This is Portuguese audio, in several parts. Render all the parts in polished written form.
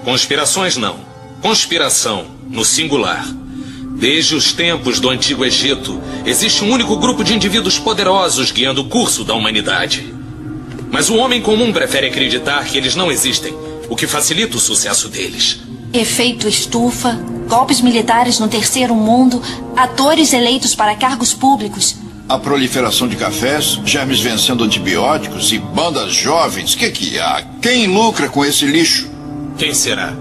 Conspirações não. Conspiração, no singular. Desde os tempos do Antigo Egito, existe um único grupo de indivíduos poderosos guiando o curso da humanidade. Mas o homem comum prefere acreditar que eles não existem, o que facilita o sucesso deles. Efeito estufa, golpes militares no terceiro mundo, atores eleitos para cargos públicos. A proliferação de cafés, germes vencendo antibióticos e bandas jovens. Que há? Quem lucra com esse lixo? Quem será?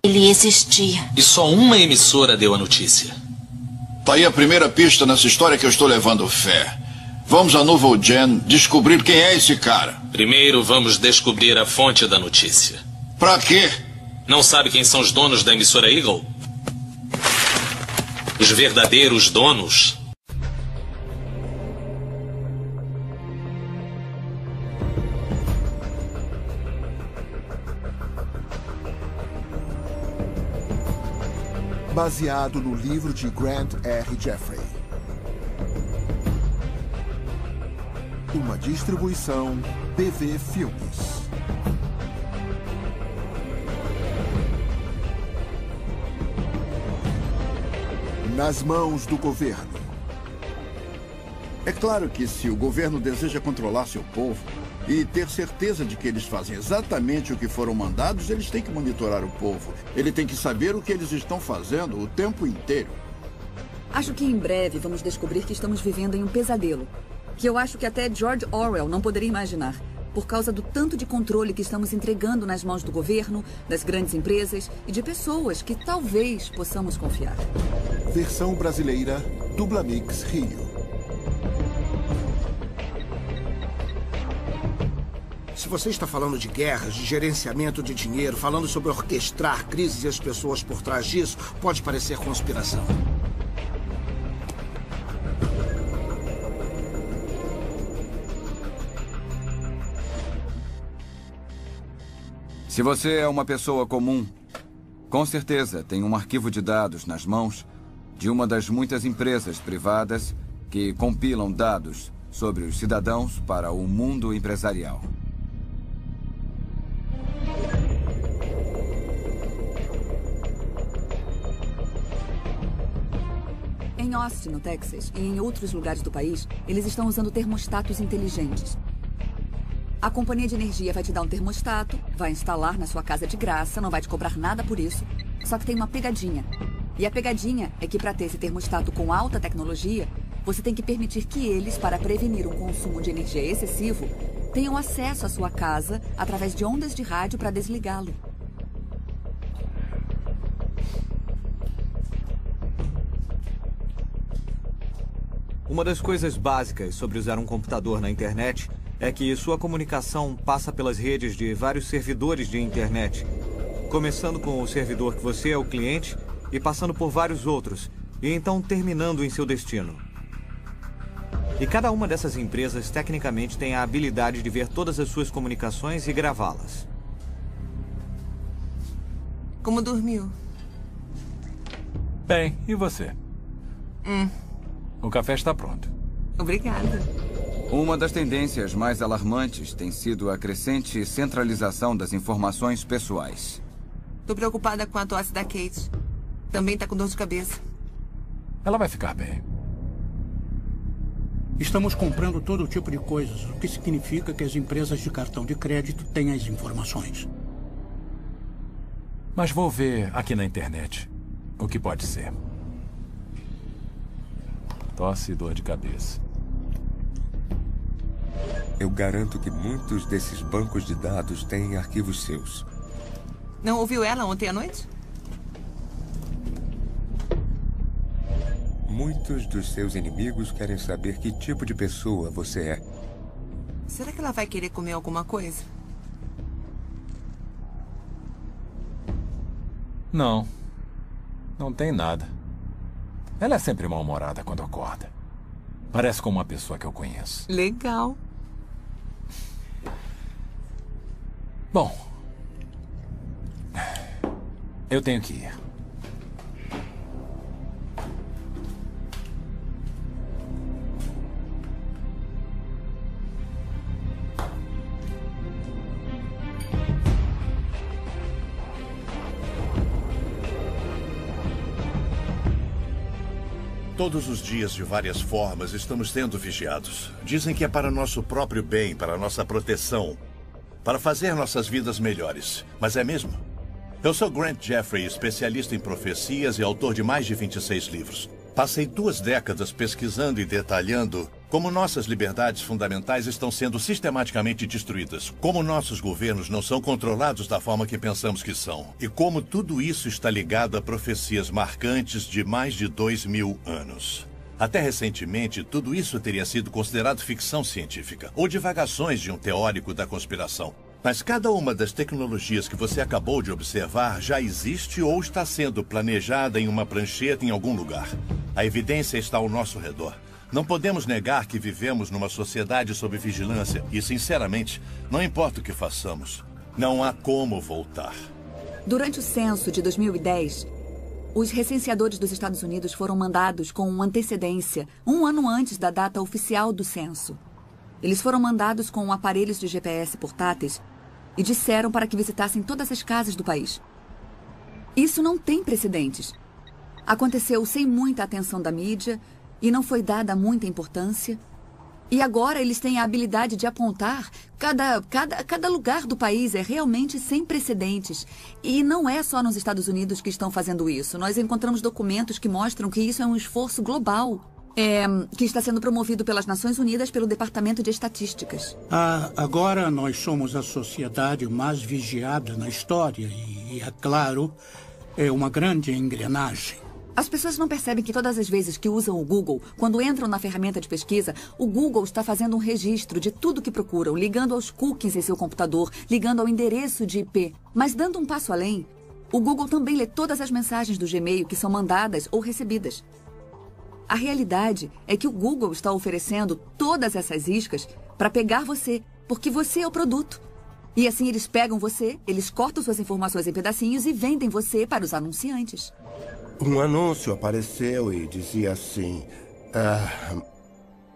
Ele existia. E só uma emissora deu a notícia. Tá aí a primeira pista nessa história que eu estou levando fé. Vamos a Nouveau Gen descobrir quem é esse cara. Primeiro vamos descobrir a fonte da notícia. Pra quê? Não sabe quem são os donos da emissora Eagle? Os verdadeiros donos? Baseado no livro de Grant R. Jeffrey. Uma distribuição BV Filmes. Nas mãos do governo. É claro que se o governo deseja controlar seu povo e ter certeza de que eles fazem exatamente o que foram mandados, eles têm que monitorar o povo. Ele tem que saber o que eles estão fazendo o tempo inteiro. Acho que em breve vamos descobrir que estamos vivendo em um pesadelo. Que eu acho que até George Orwell não poderia imaginar. Por causa do tanto de controle que estamos entregando nas mãos do governo, das grandes empresas e de pessoas que talvez possamos confiar. Versão brasileira, Dublamix Rio. Se você está falando de guerras, de gerenciamento de dinheiro, falando sobre orquestrar crises e as pessoas por trás disso, pode parecer conspiração. Se você é uma pessoa comum, com certeza tem um arquivo de dados nas mãos de uma das muitas empresas privadas que compilam dados sobre os cidadãos para o mundo empresarial. Em Austin, no Texas, e em outros lugares do país, eles estão usando termostatos inteligentes. A companhia de energia vai te dar um termostato, vai instalar na sua casa de graça, não vai te cobrar nada por isso. Só que tem uma pegadinha. E a pegadinha é que para ter esse termostato com alta tecnologia, você tem que permitir que eles, para prevenir um consumo de energia excessivo, tenham acesso à sua casa através de ondas de rádio para desligá-lo. Uma das coisas básicas sobre usar um computador na internet é que sua comunicação passa pelas redes de vários servidores de internet, começando com o servidor que você é o cliente e passando por vários outros, e então terminando em seu destino. E cada uma dessas empresas tecnicamente tem a habilidade de ver todas as suas comunicações e gravá-las. Como dormiu? Bem, e você? O café está pronto. Obrigada. Uma das tendências mais alarmantes tem sido a crescente centralização das informações pessoais. Tô preocupada com a tosse da Kate. Também tá com dor de cabeça. Ela vai ficar bem. Estamos comprando todo tipo de coisas, o que significa que as empresas de cartão de crédito têm as informações. Mas vou ver aqui na internet o que pode ser. Tosse e dor de cabeça. Eu garanto que muitos desses bancos de dados têm arquivos seus. Não ouviu ela ontem à noite? Muitos dos seus inimigos querem saber que tipo de pessoa você é. Será que ela vai querer comer alguma coisa? Não. Não tem nada. Ela é sempre mal-humorada quando acorda. Parece como uma pessoa que eu conheço. Legal. Bom, eu tenho que ir. Todos os dias, de várias formas, estamos sendo vigiados. Dizem que é para nosso próprio bem, para nossa proteção, para fazer nossas vidas melhores. Mas é mesmo? Eu sou Grant Jeffrey, especialista em profecias e autor de mais de 26 livros. Passei 2 décadas pesquisando e detalhando como nossas liberdades fundamentais estão sendo sistematicamente destruídas, como nossos governos não são controlados da forma que pensamos que são, e como tudo isso está ligado a profecias marcantes de mais de 2000 anos. Até recentemente, tudo isso teria sido considerado ficção científica, ou divagações de um teórico da conspiração. Mas cada uma das tecnologias que você acabou de observar já existe ou está sendo planejada em uma prancheta em algum lugar. A evidência está ao nosso redor. Não podemos negar que vivemos numa sociedade sob vigilância e, sinceramente, não importa o que façamos, não há como voltar. Durante o censo de 2010, os recenseadores dos Estados Unidos foram mandados com antecedência, 1 ano antes da data oficial do censo. Eles foram mandados com aparelhos de GPS portáteis e disseram para que visitassem todas as casas do país. Isso não tem precedentes. Aconteceu sem muita atenção da mídia e não foi dada muita importância. E agora eles têm a habilidade de apontar cada lugar do país. É realmente sem precedentes. E não é só nos Estados Unidos que estão fazendo isso. Nós encontramos documentos que mostram que isso é um esforço global. Que está sendo promovido pelas Nações Unidas pelo Departamento de Estatísticas. Agora nós somos a sociedade mais vigiada na história e, é claro, é uma grande engrenagem. As pessoas não percebem que todas as vezes que usam o Google, quando entram na ferramenta de pesquisa, o Google está fazendo um registro de tudo que procuram, ligando aos cookies em seu computador, ligando ao endereço de IP. Mas dando um passo além, o Google também lê todas as mensagens do Gmail que são mandadas ou recebidas. A realidade é que o Google está oferecendo todas essas iscas para pegar você, porque você é o produto. E assim eles pegam você, eles cortam suas informações em pedacinhos e vendem você para os anunciantes. Um anúncio apareceu e dizia assim: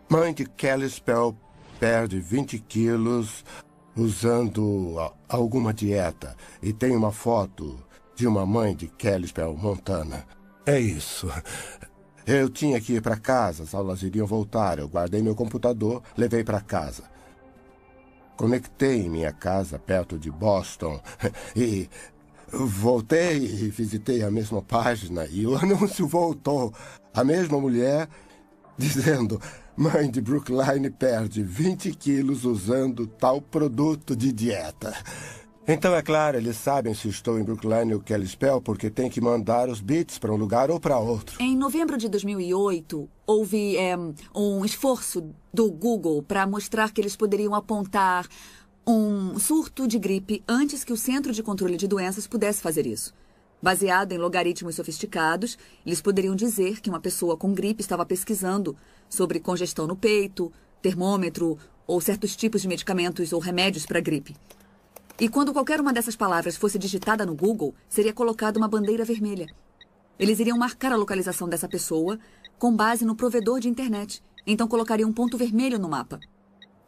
mãe de Kelly Spell perde 20 quilos usando alguma dieta. E tem uma foto de uma mãe de Kelly Spell, Montana. É isso. Eu tinha que ir para casa, as aulas iriam voltar. Eu guardei meu computador, levei para casa. Conectei em minha casa, perto de Boston, e voltei e visitei a mesma página. E o anúncio voltou. A mesma mulher dizendo: mãe de Brookline perde 20 quilos usando tal produto de dieta. Então, é claro, eles sabem se estou em Brookline ou Kalispell, porque tem que mandar os bits para um lugar ou para outro. Em novembro de 2008, houve um esforço do Google para mostrar que eles poderiam apontar um surto de gripe antes que o Centro de Controle de Doenças pudesse fazer isso. Baseado em logaritmos sofisticados, eles poderiam dizer que uma pessoa com gripe estava pesquisando sobre congestão no peito, termômetro ou certos tipos de medicamentos ou remédios para gripe. E quando qualquer uma dessas palavras fosse digitada no Google, seria colocada uma bandeira vermelha. Eles iriam marcar a localização dessa pessoa com base no provedor de internet. Então colocariam um ponto vermelho no mapa.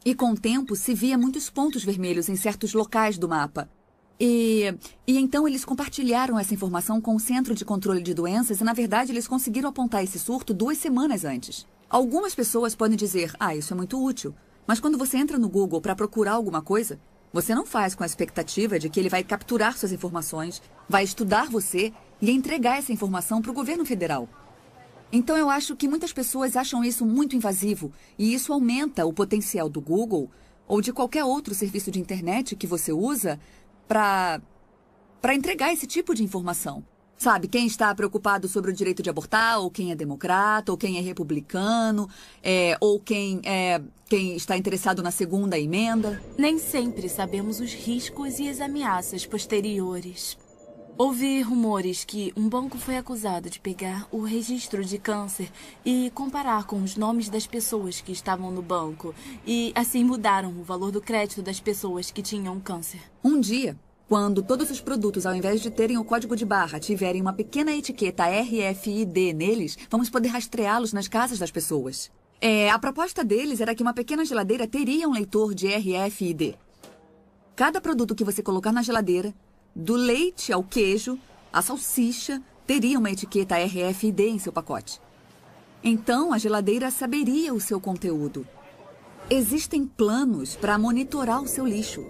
E com o tempo se via muitos pontos vermelhos em certos locais do mapa. E então eles compartilharam essa informação com o Centro de Controle de Doenças e, na verdade, eles conseguiram apontar esse surto 2 semanas antes. Algumas pessoas podem dizer: isso é muito útil. Mas quando você entra no Google para procurar alguma coisa, você não faz com a expectativa de que ele vai capturar suas informações, vai estudar você e entregar essa informação para o governo federal. Então eu acho que muitas pessoas acham isso muito invasivo e isso aumenta o potencial do Google ou de qualquer outro serviço de internet que você usa para entregar esse tipo de informação. Sabe, quem está preocupado sobre o direito de abortar, ou quem é democrata, ou quem é republicano, ou quem está interessado na segunda emenda. Nem sempre sabemos os riscos e as ameaças posteriores. Ouvi rumores que um banco foi acusado de pegar o registro de câncer e comparar com os nomes das pessoas que estavam no banco. E assim mudaram o valor do crédito das pessoas que tinham câncer. Um dia, quando todos os produtos, ao invés de terem o código de barra, tiverem uma pequena etiqueta RFID neles, vamos poder rastreá-los nas casas das pessoas. A proposta deles era que uma pequena geladeira teria um leitor de RFID. Cada produto que você colocar na geladeira, do leite ao queijo, a salsicha, teria uma etiqueta RFID em seu pacote. Então a geladeira saberia o seu conteúdo. Existem planos para monitorar o seu lixo.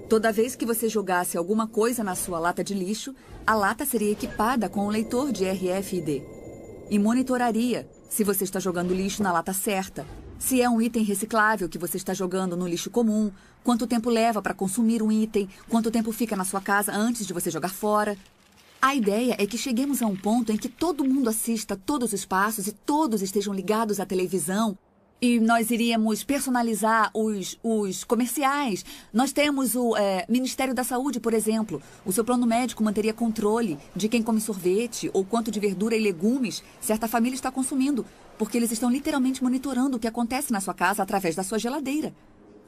Toda vez que você jogasse alguma coisa na sua lata de lixo, a lata seria equipada com um leitor de RFID e monitoraria se você está jogando lixo na lata certa, se é um item reciclável que você está jogando no lixo comum, quanto tempo leva para consumir um item, quanto tempo fica na sua casa antes de você jogar fora. A ideia é que cheguemos a um ponto em que todo mundo assista todos os passos e todos estejam ligados à televisão. E nós iríamos personalizar os comerciais. Nós temos o Ministério da Saúde, por exemplo. O seu plano médico manteria controle de quem come sorvete ou quanto de verdura e legumes certa família está consumindo, porque eles estão literalmente monitorando o que acontece na sua casa através da sua geladeira.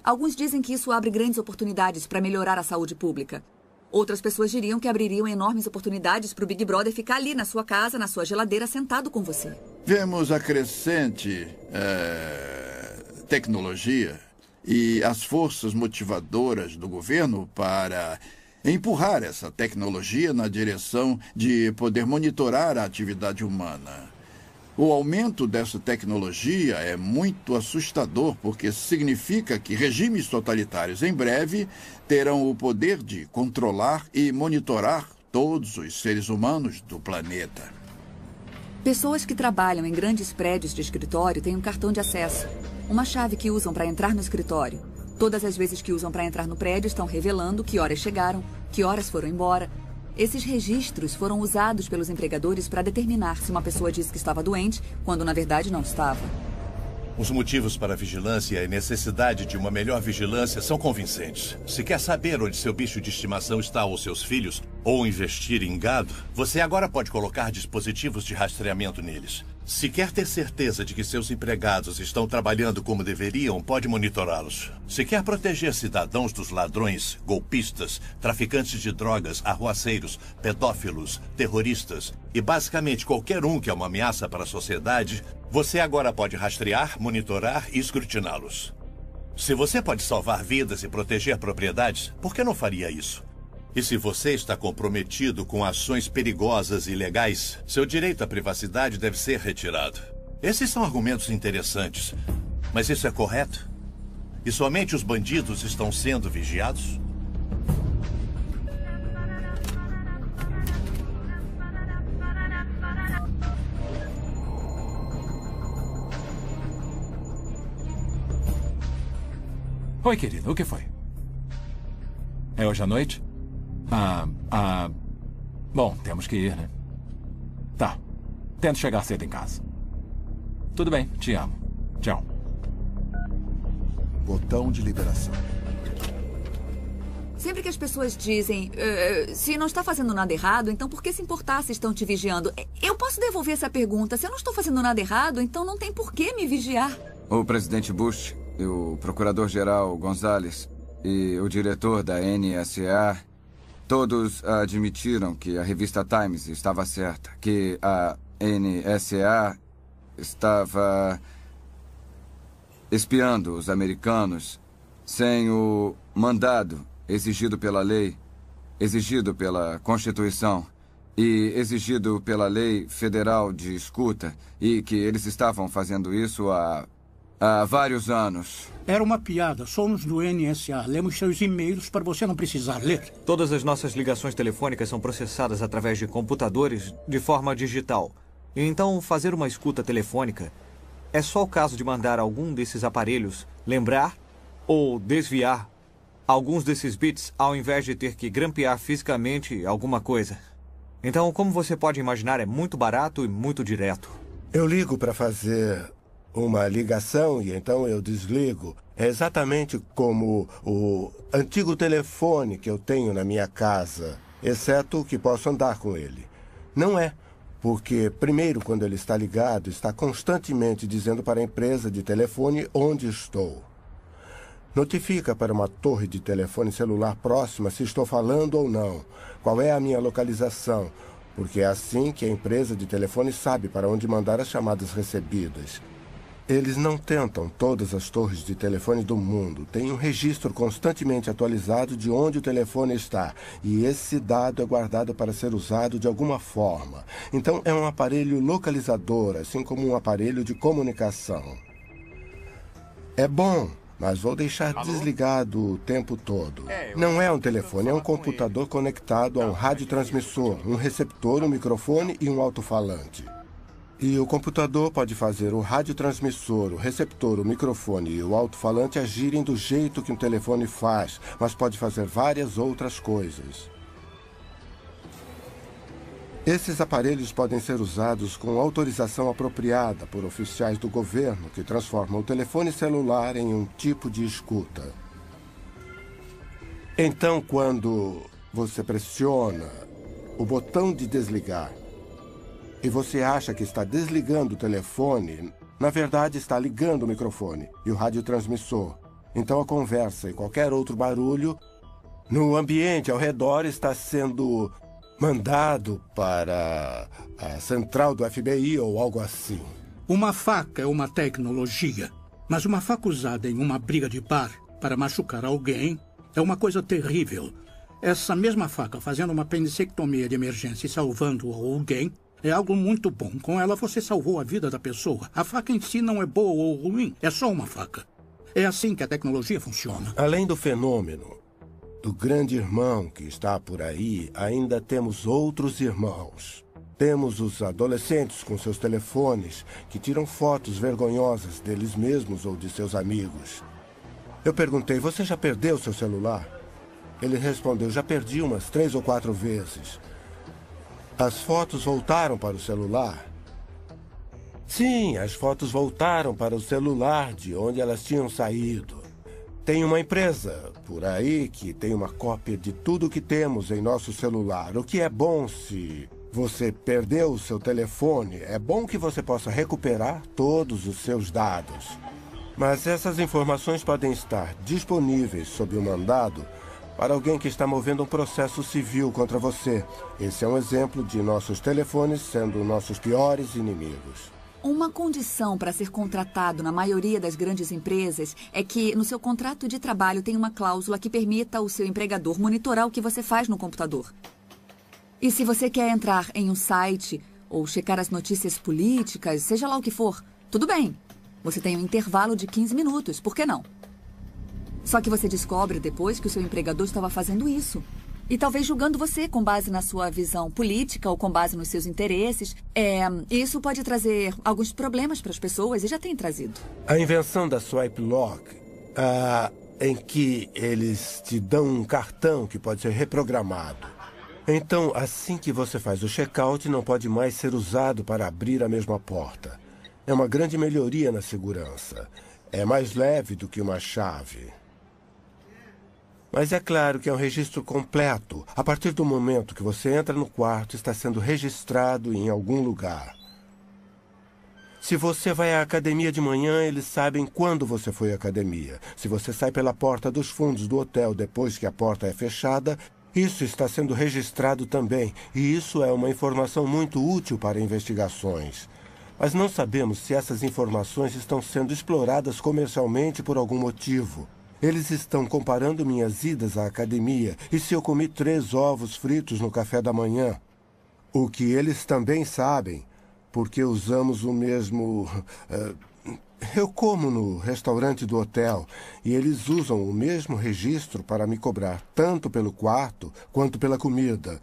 Alguns dizem que isso abre grandes oportunidades para melhorar a saúde pública. Outras pessoas diriam que abririam enormes oportunidades para o Big Brother ficar ali na sua casa, na sua geladeira, sentado com você. Vemos a crescente tecnologia e as forças motivadoras do governo para empurrar essa tecnologia na direção de poder monitorar a atividade humana. O aumento dessa tecnologia é muito assustador, porque significa que regimes totalitários em breve terão o poder de controlar e monitorar todos os seres humanos do planeta. Pessoas que trabalham em grandes prédios de escritório têm um cartão de acesso, uma chave que usam para entrar no escritório. Todas as vezes que usam para entrar no prédio estão revelando que horas chegaram, que horas foram embora. Esses registros foram usados pelos empregadores para determinar se uma pessoa disse que estava doente, quando na verdade não estava. Os motivos para a vigilância e a necessidade de uma melhor vigilância são convincentes. Se quer saber onde seu bicho de estimação está ou seus filhos, ou investir em gado, você agora pode colocar dispositivos de rastreamento neles. Se quer ter certeza de que seus empregados estão trabalhando como deveriam, pode monitorá-los. Se quer proteger cidadãos dos ladrões, golpistas, traficantes de drogas, arruaceiros, pedófilos, terroristas e basicamente qualquer um que é uma ameaça para a sociedade, você agora pode rastrear, monitorar e escrutiná-los. Se você pode salvar vidas e proteger propriedades, por que não faria isso? E se você está comprometido com ações perigosas e ilegais, seu direito à privacidade deve ser retirado. Esses são argumentos interessantes, mas isso é correto? E somente os bandidos estão sendo vigiados? Oi, querido, o que foi? É hoje à noite? Bom, temos que ir, né? Tá. Tento chegar cedo em casa. Tudo bem, te amo. Tchau. Botão de liberação. Sempre que as pessoas dizem, se não está fazendo nada errado, então por que se importar se estão te vigiando? Eu posso devolver essa pergunta. Se eu não estou fazendo nada errado, então não tem por que me vigiar. O presidente Bush, e o procurador-geral Gonzales e o diretor da NSA, todos admitiram que a revista Times estava certa, que a NSA estava espiando os americanos sem o mandado exigido pela lei, exigido pela Constituição e exigido pela lei federal de escuta, e que eles estavam fazendo isso há vários anos. Era uma piada. Somos do NSA. Lemos seus e-mails para você não precisar ler. Todas as nossas ligações telefônicas são processadas através de computadores de forma digital. E então, fazer uma escuta telefônica é só o caso de mandar algum desses aparelhos lembrar ou desviar alguns desses bits ao invés de ter que grampear fisicamente alguma coisa. Então, como você pode imaginar, é muito barato e muito direto. Eu ligo para fazer uma ligação e então eu desligo. É exatamente como o antigo telefone que eu tenho na minha casa, exceto que posso andar com ele. Não é, porque primeiro, quando ele está ligado, está constantemente dizendo para a empresa de telefone onde estou. Notifica para uma torre de telefone celular próxima se estou falando ou não, qual é a minha localização, porque é assim que a empresa de telefone sabe para onde mandar as chamadas recebidas. Eles não tentam todas as torres de telefone do mundo. Tem um registro constantemente atualizado de onde o telefone está. E esse dado é guardado para ser usado de alguma forma. Então é um aparelho localizador, assim como um aparelho de comunicação. É bom, mas vou deixar desligado o tempo todo. Não é um telefone, é um computador conectado a um radiotransmissor, um receptor, um microfone e um alto-falante. E o computador pode fazer o radiotransmissor, o receptor, o microfone e o alto-falante agirem do jeito que um telefone faz, mas pode fazer várias outras coisas. Esses aparelhos podem ser usados com autorização apropriada por oficiais do governo que transformam o telefone celular em um tipo de escuta. Então, quando você pressiona o botão de desligar e você acha que está desligando o telefone, na verdade está ligando o microfone e o radiotransmissor. Então a conversa e qualquer outro barulho no ambiente ao redor está sendo mandado para a central do FBI ou algo assim. Uma faca é uma tecnologia, mas uma faca usada em uma briga de bar para machucar alguém é uma coisa terrível. Essa mesma faca fazendo uma apendicectomia de emergência e salvando alguém é algo muito bom. Com ela você salvou a vida da pessoa. A faca em si não é boa ou ruim, é só uma faca. É assim que a tecnologia funciona. Além do fenômeno do grande irmão que está por aí, ainda temos outros irmãos. Temos os adolescentes com seus telefones que tiram fotos vergonhosas deles mesmos ou de seus amigos. Eu perguntei, você já perdeu seu celular? Ele respondeu, já perdi umas 3 ou 4 vezes. As fotos voltaram para o celular? Sim, as fotos voltaram para o celular de onde elas tinham saído. Tem uma empresa por aí que tem uma cópia de tudo que temos em nosso celular. O que é bom se você perdeu o seu telefone, é bom que você possa recuperar todos os seus dados. Mas essas informações podem estar disponíveis sob o mandado para alguém que está movendo um processo civil contra você. Esse é um exemplo de nossos telefones sendo nossos piores inimigos. Uma condição para ser contratado na maioria das grandes empresas é que no seu contrato de trabalho tem uma cláusula que permita ao seu empregador monitorar o que você faz no computador. E se você quer entrar em um site ou checar as notícias políticas, seja lá o que for, tudo bem. Você tem um intervalo de 15 minutos, por que não? Só que você descobre depois que o seu empregador estava fazendo isso. E talvez julgando você com base na sua visão política ou com base nos seus interesses. Isso pode trazer alguns problemas para as pessoas e já tem trazido. A invenção da Swipe Lock, em que eles te dão um cartão que pode ser reprogramado. Então, assim que você faz o check-out, não pode mais ser usado para abrir a mesma porta. É uma grande melhoria na segurança. É mais leve do que uma chave. Mas é claro que é um registro completo. A partir do momento que você entra no quarto, está sendo registrado em algum lugar. Se você vai à academia de manhã, eles sabem quando você foi à academia. Se você sai pela porta dos fundos do hotel depois que a porta é fechada, isso está sendo registrado também. E isso é uma informação muito útil para investigações. Mas não sabemos se essas informações estão sendo exploradas comercialmente por algum motivo. Eles estão comparando minhas idas à academia e se eu comi 3 ovos fritos no café da manhã. O que eles também sabem, porque usamos o mesmo... eu como no restaurante do hotel e eles usam o mesmo registro para me cobrar tanto pelo quarto quanto pela comida.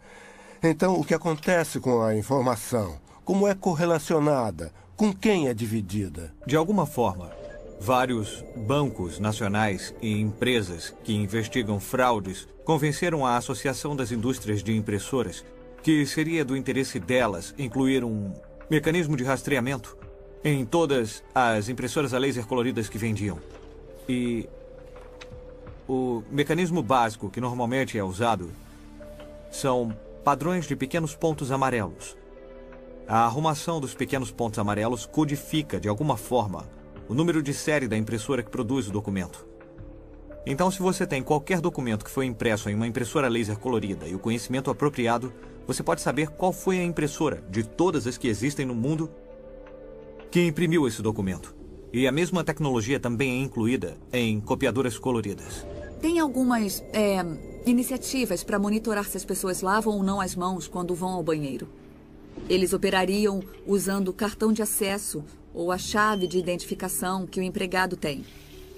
Então, o que acontece com a informação? Como é correlacionada? Com quem é dividida? De alguma forma, vários bancos nacionais e empresas que investigam fraudes convenceram a Associação das Indústrias de Impressoras que seria do interesse delas incluir um mecanismo de rastreamento em todas as impressoras a laser coloridas que vendiam. E o mecanismo básico que normalmente é usado são padrões de pequenos pontos amarelos. A arrumação dos pequenos pontos amarelos codifica, de alguma forma, o número de série da impressora que produz o documento. Então, se você tem qualquer documento que foi impresso em uma impressora laser colorida e o conhecimento apropriado, você pode saber qual foi a impressora, de todas as que existem no mundo, que imprimiu esse documento. E a mesma tecnologia também é incluída em copiadoras coloridas. Tem algumas iniciativas para monitorar se as pessoas lavam ou não as mãos quando vão ao banheiro. Eles operariam usando o cartão de acesso ou a chave de identificação que o empregado tem.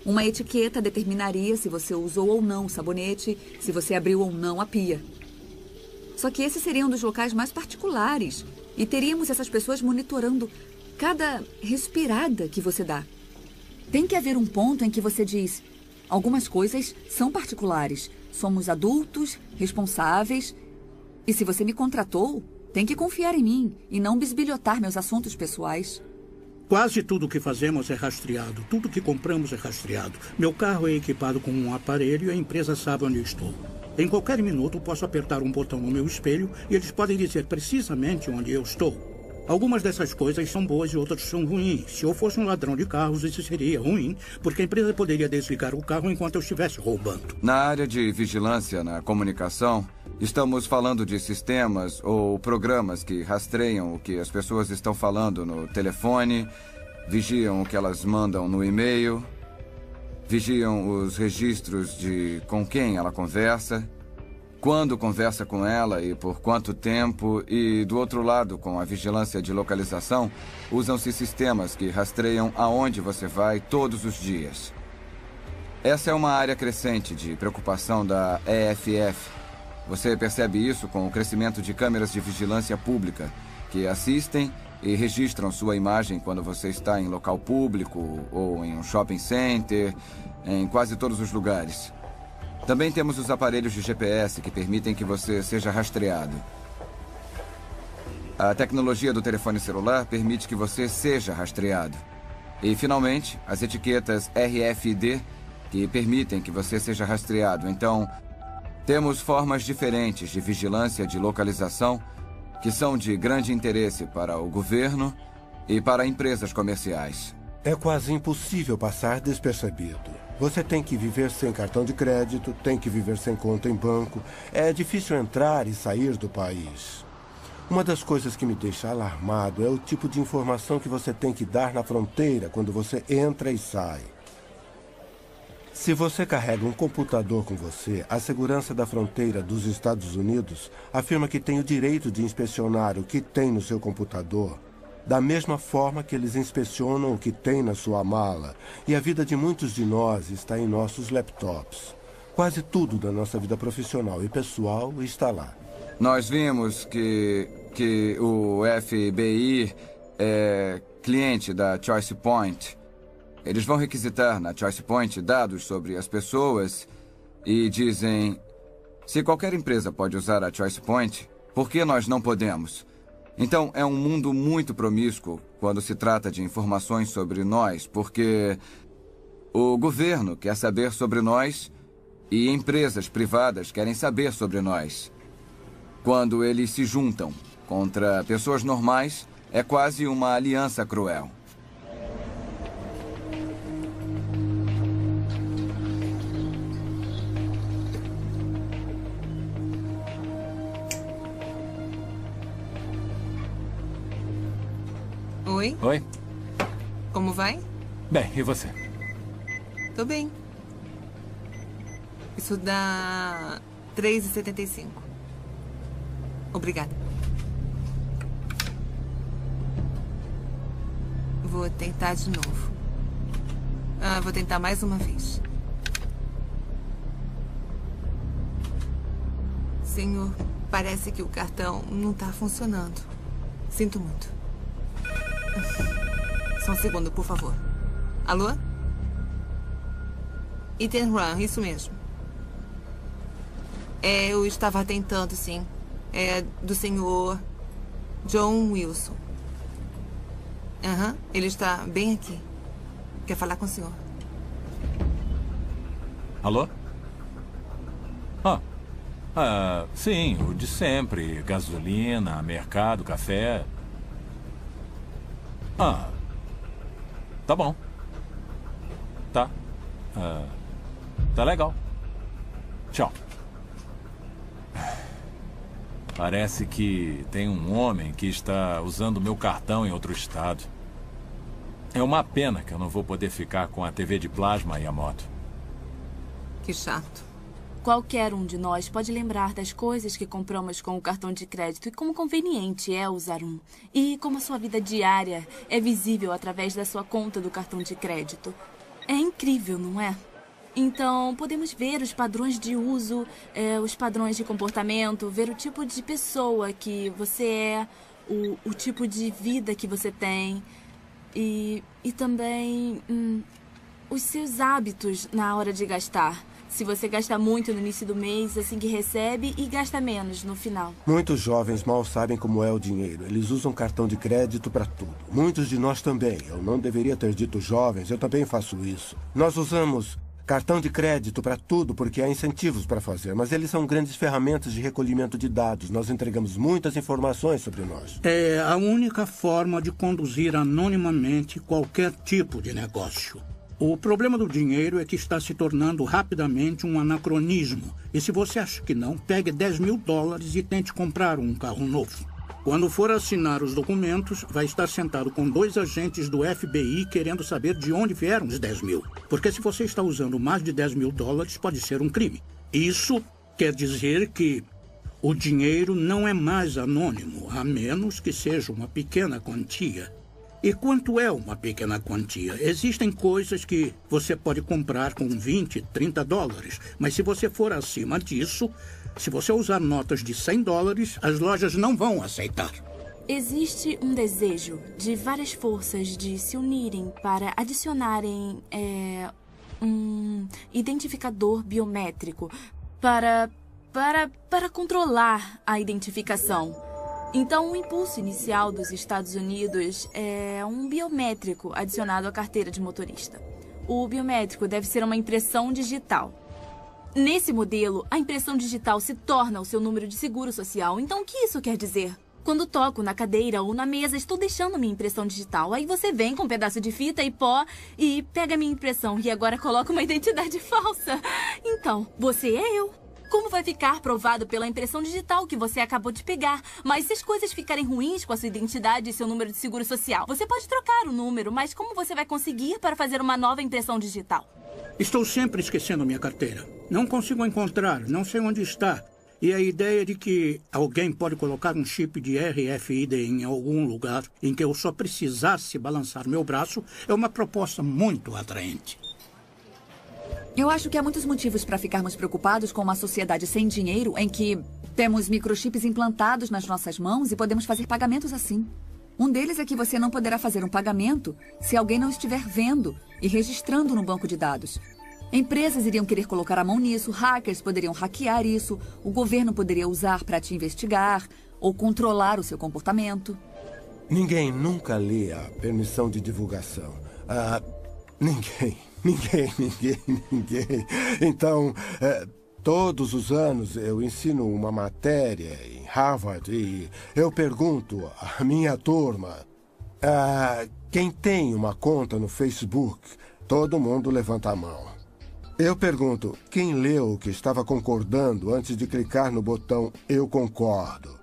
Uma etiqueta determinaria se você usou ou não o sabonete, se você abriu ou não a pia. Só que esses seriam dos locais mais particulares e teríamos essas pessoas monitorando cada respirada que você dá. Tem que haver um ponto em que você diz: algumas coisas são particulares, somos adultos, responsáveis, e se você me contratou, tem que confiar em mim e não bisbilhotar meus assuntos pessoais. Quase tudo que fazemos é rastreado. Tudo que compramos é rastreado. Meu carro é equipado com um aparelho e a empresa sabe onde eu estou. Em qualquer minuto, posso apertar um botão no meu espelho e eles podem dizer precisamente onde eu estou. Algumas dessas coisas são boas e outras são ruins. Se eu fosse um ladrão de carros, isso seria ruim, porque a empresa poderia desligar o carro enquanto eu estivesse roubando. Na área de vigilância na comunicação, estamos falando de sistemas ou programas que rastreiam o que as pessoas estão falando no telefone, vigiam o que elas mandam no e-mail, vigiam os registros de com quem ela conversa, quando conversa com ela e por quanto tempo, e do outro lado, com a vigilância de localização, usam-se sistemas que rastreiam aonde você vai todos os dias. Essa é uma área crescente de preocupação da EFF. Você percebe isso com o crescimento de câmeras de vigilância pública, que assistem e registram sua imagem quando você está em local público ou em um shopping center, em quase todos os lugares. Também temos os aparelhos de GPS que permitem que você seja rastreado. A tecnologia do telefone celular permite que você seja rastreado. E, finalmente, as etiquetas RFID que permitem que você seja rastreado. Então, temos formas diferentes de vigilância de localização que são de grande interesse para o governo e para empresas comerciais. É quase impossível passar despercebido. Você tem que viver sem cartão de crédito, tem que viver sem conta em banco. É difícil entrar e sair do país. Uma das coisas que me deixa alarmado é o tipo de informação que você tem que dar na fronteira quando você entra e sai. Se você carrega um computador com você, a segurança da fronteira dos Estados Unidos afirma que tem o direito de inspecionar o que tem no seu computador, da mesma forma que eles inspecionam o que tem na sua mala. E a vida de muitos de nós está em nossos laptops. Quase tudo da nossa vida profissional e pessoal está lá. Nós vimos que o FBI é cliente da Choice Point. Eles vão requisitar na Choice Point dados sobre as pessoas e dizem: se qualquer empresa pode usar a Choice Point, por que nós não podemos? Então, é um mundo muito promíscuo quando se trata de informações sobre nós, porque o governo quer saber sobre nós e empresas privadas querem saber sobre nós. Quando eles se juntam contra pessoas normais, é quase uma aliança cruel. Oi? Oi. Como vai? Bem, e você? Tô bem. Isso dá 3,75. Obrigada. Vou tentar de novo. Vou tentar mais uma vez. Senhor, parece que o cartão não tá funcionando. Sinto muito. Só um segundo, por favor. Alô? Ethan Run, isso mesmo. Eu estava tentando, sim. É do senhor John Wilson. Ele está bem aqui. Quer falar com o senhor? Alô? Sim, o de sempre. Gasolina, mercado, café. Tá bom. Tá. Tá legal. Tchau. Parece que tem um homem que está usando meu cartão em outro estado. É uma pena que eu não vou poder ficar com a TV de plasma e a moto. Que chato. Qualquer um de nós pode lembrar das coisas que compramos com o cartão de crédito e como conveniente é usar um. E como a sua vida diária é visível através da sua conta do cartão de crédito. É incrível, não é? Então, podemos ver os padrões de uso, os padrões de comportamento, ver o tipo de pessoa que você é, o tipo de vida que você tem e também os seus hábitos na hora de gastar. Se você gasta muito no início do mês, assim que recebe, e gasta menos no final. Muitos jovens mal sabem como é o dinheiro. Eles usam cartão de crédito para tudo. Muitos de nós também. Eu não deveria ter dito jovens, eu também faço isso. Nós usamos cartão de crédito para tudo porque há incentivos para fazer, mas eles são grandes ferramentas de recolhimento de dados. Nós entregamos muitas informações sobre nós. É a única forma de conduzir anonimamente qualquer tipo de negócio. O problema do dinheiro é que está se tornando rapidamente um anacronismo. E se você acha que não, pegue $10.000 e tente comprar um carro novo. Quando for assinar os documentos, vai estar sentado com 2 agentes do FBI querendo saber de onde vieram os 10 mil. Porque se você está usando mais de $10.000, pode ser um crime. Isso quer dizer que o dinheiro não é mais anônimo, a menos que seja uma pequena quantia. E quanto é uma pequena quantia? Existem coisas que você pode comprar com $20, $30, mas se você for acima disso, se você usar notas de $100, as lojas não vão aceitar. Existe um desejo de várias forças de se unirem para adicionarem um identificador biométrico para controlar a identificação. Então, o impulso inicial dos Estados Unidos é um biométrico adicionado à carteira de motorista. O biométrico deve ser uma impressão digital. Nesse modelo, a impressão digital se torna o seu número de seguro social. Então, o que isso quer dizer? Quando toco na cadeira ou na mesa, estou deixando minha impressão digital. Aí você vem com um pedaço de fita e pó e pega minha impressão e agora coloca uma identidade falsa. Então, você é eu. Como vai ficar provado pela impressão digital que você acabou de pegar? Mas se as coisas ficarem ruins com a sua identidade e seu número de seguro social, você pode trocar o número, mas como você vai conseguir para fazer uma nova impressão digital? Estou sempre esquecendo minha carteira. Não consigo encontrar, não sei onde está. E a ideia de que alguém pode colocar um chip de RFID em algum lugar em que eu só precisasse balançar meu braço é uma proposta muito atraente. Eu acho que há muitos motivos para ficarmos preocupados com uma sociedade sem dinheiro em que temos microchips implantados nas nossas mãos e podemos fazer pagamentos assim. Um deles é que você não poderá fazer um pagamento se alguém não estiver vendo e registrando no banco de dados. Empresas iriam querer colocar a mão nisso, hackers poderiam hackear isso, o governo poderia usar para te investigar ou controlar o seu comportamento. Ninguém nunca lê a permissão de divulgação. Ninguém. Então, todos os anos eu ensino uma matéria em Harvard e eu pergunto à minha turma, quem tem uma conta no Facebook? Todo mundo levanta a mão. Eu pergunto, quem leu o que estava concordando antes de clicar no botão Eu concordo?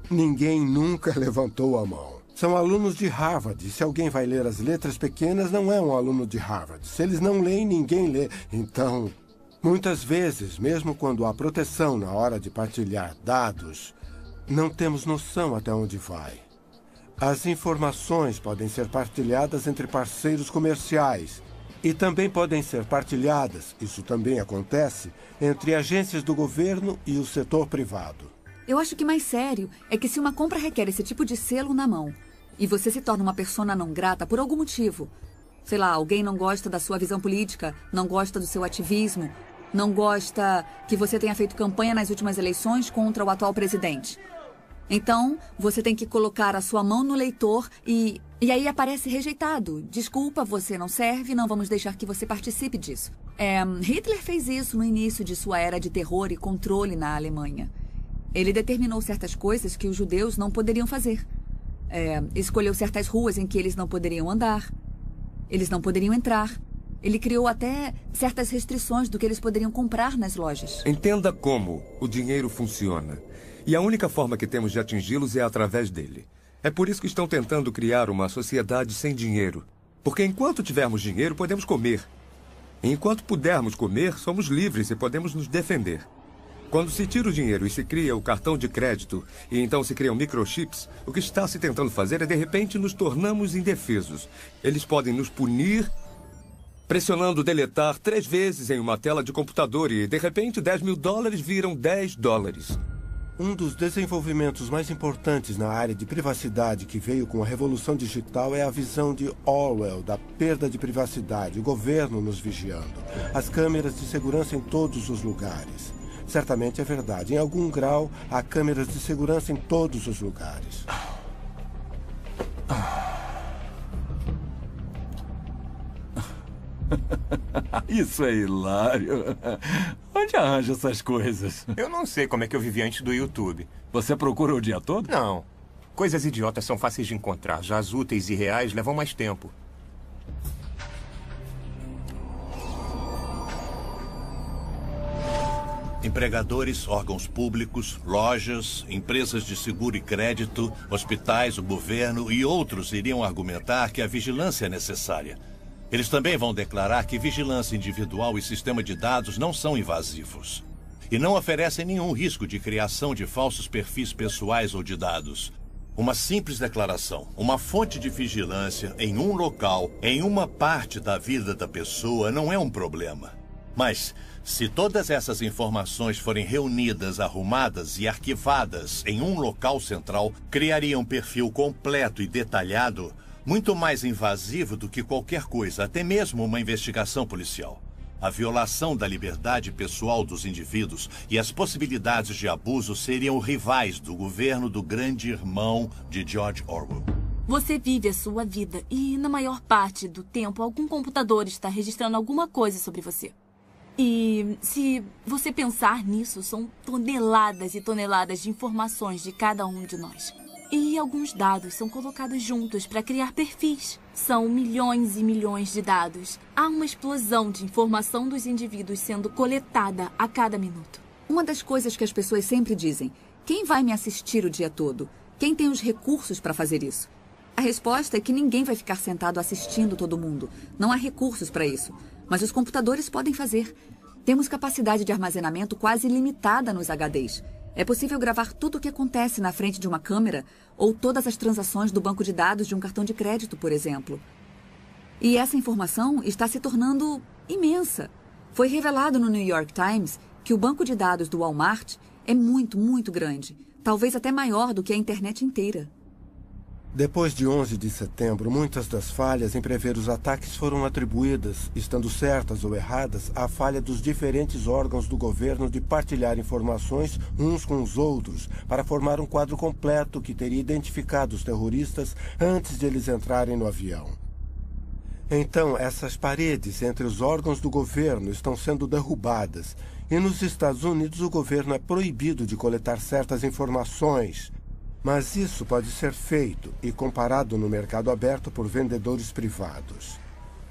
Ninguém nunca levantou a mão. São alunos de Harvard. Se alguém vai ler as letras pequenas, não é um aluno de Harvard. Se eles não leem, ninguém lê. Então, muitas vezes, mesmo quando há proteção na hora de partilhar dados, não temos noção até onde vai. As informações podem ser partilhadas entre parceiros comerciais e também podem ser partilhadas, isso também acontece, entre agências do governo e o setor privado. Eu acho que mais sério é que se uma compra requer esse tipo de selo na mão e você se torna uma persona não grata por algum motivo, sei lá, alguém não gosta da sua visão política, não gosta do seu ativismo, não gosta que você tenha feito campanha nas últimas eleições contra o atual presidente. Então, você tem que colocar a sua mão no leitor e aí aparece rejeitado. Desculpa, você não serve, não vamos deixar que você participe disso. Hitler fez isso no início de sua era de terror e controle na Alemanha. Ele determinou certas coisas que os judeus não poderiam fazer. Escolheu certas ruas em que eles não poderiam andar. Eles não poderiam entrar. Ele criou até certas restrições do que eles poderiam comprar nas lojas. Entenda como o dinheiro funciona. E a única forma que temos de atingi-los é através dele. É por isso que estão tentando criar uma sociedade sem dinheiro. Porque enquanto tivermos dinheiro, podemos comer. E enquanto pudermos comer, somos livres e podemos nos defender. Quando se tira o dinheiro e se cria o cartão de crédito, e então se criam microchips, o que está se tentando fazer é, de repente, nos tornamos indefesos. Eles podem nos punir pressionando deletar 3 vezes em uma tela de computador e, de repente, $10.000 viram $10. Um dos desenvolvimentos mais importantes na área de privacidade que veio com a revolução digital é a visão de Orwell da perda de privacidade, o governo nos vigiando, as câmeras de segurança em todos os lugares. Certamente é verdade. Em algum grau, há câmeras de segurança em todos os lugares. Isso é hilário. Onde arranja essas coisas? Eu não sei como é que eu vivi antes do YouTube. Você procura o dia todo? Não. Coisas idiotas são fáceis de encontrar. Já as úteis e reais levam mais tempo. Empregadores, órgãos públicos, lojas, empresas de seguro e crédito, hospitais, o governo e outros iriam argumentar que a vigilância é necessária. Eles também vão declarar que vigilância individual e sistema de dados não são invasivos. E não oferecem nenhum risco de criação de falsos perfis pessoais ou de dados. Uma simples declaração, uma fonte de vigilância em um local, em uma parte da vida da pessoa, não é um problema. Mas, se todas essas informações forem reunidas, arrumadas e arquivadas em um local central, criaria um perfil completo e detalhado, muito mais invasivo do que qualquer coisa, até mesmo uma investigação policial. A violação da liberdade pessoal dos indivíduos e as possibilidades de abuso seriam rivais do governo do grande irmão de George Orwell. Você vive a sua vida e, na maior parte do tempo, algum computador está registrando alguma coisa sobre você. E se você pensar nisso, são toneladas e toneladas de informações de cada um de nós. E alguns dados são colocados juntos para criar perfis. São milhões e milhões de dados. Há uma explosão de informação dos indivíduos sendo coletada a cada minuto. Uma das coisas que as pessoas sempre dizem: quem vai me assistir o dia todo? Quem tem os recursos para fazer isso? A resposta é que ninguém vai ficar sentado assistindo todo mundo. Não há recursos para isso. Mas os computadores podem fazer. Temos capacidade de armazenamento quase ilimitada nos HDs. É possível gravar tudo o que acontece na frente de uma câmera ou todas as transações do banco de dados de um cartão de crédito, por exemplo. E essa informação está se tornando imensa. Foi revelado no New York Times que o banco de dados do Walmart é muito, muito grande. Talvez até maior do que a internet inteira. Depois de 11 de setembro, muitas das falhas em prever os ataques foram atribuídas, estando certas ou erradas, à falha dos diferentes órgãos do governo de partilhar informações uns com os outros para formar um quadro completo que teria identificado os terroristas antes de eles entrarem no avião. Então, essas paredes entre os órgãos do governo estão sendo derrubadas e nos Estados Unidos o governo é proibido de coletar certas informações. Mas isso pode ser feito e comparado no mercado aberto por vendedores privados.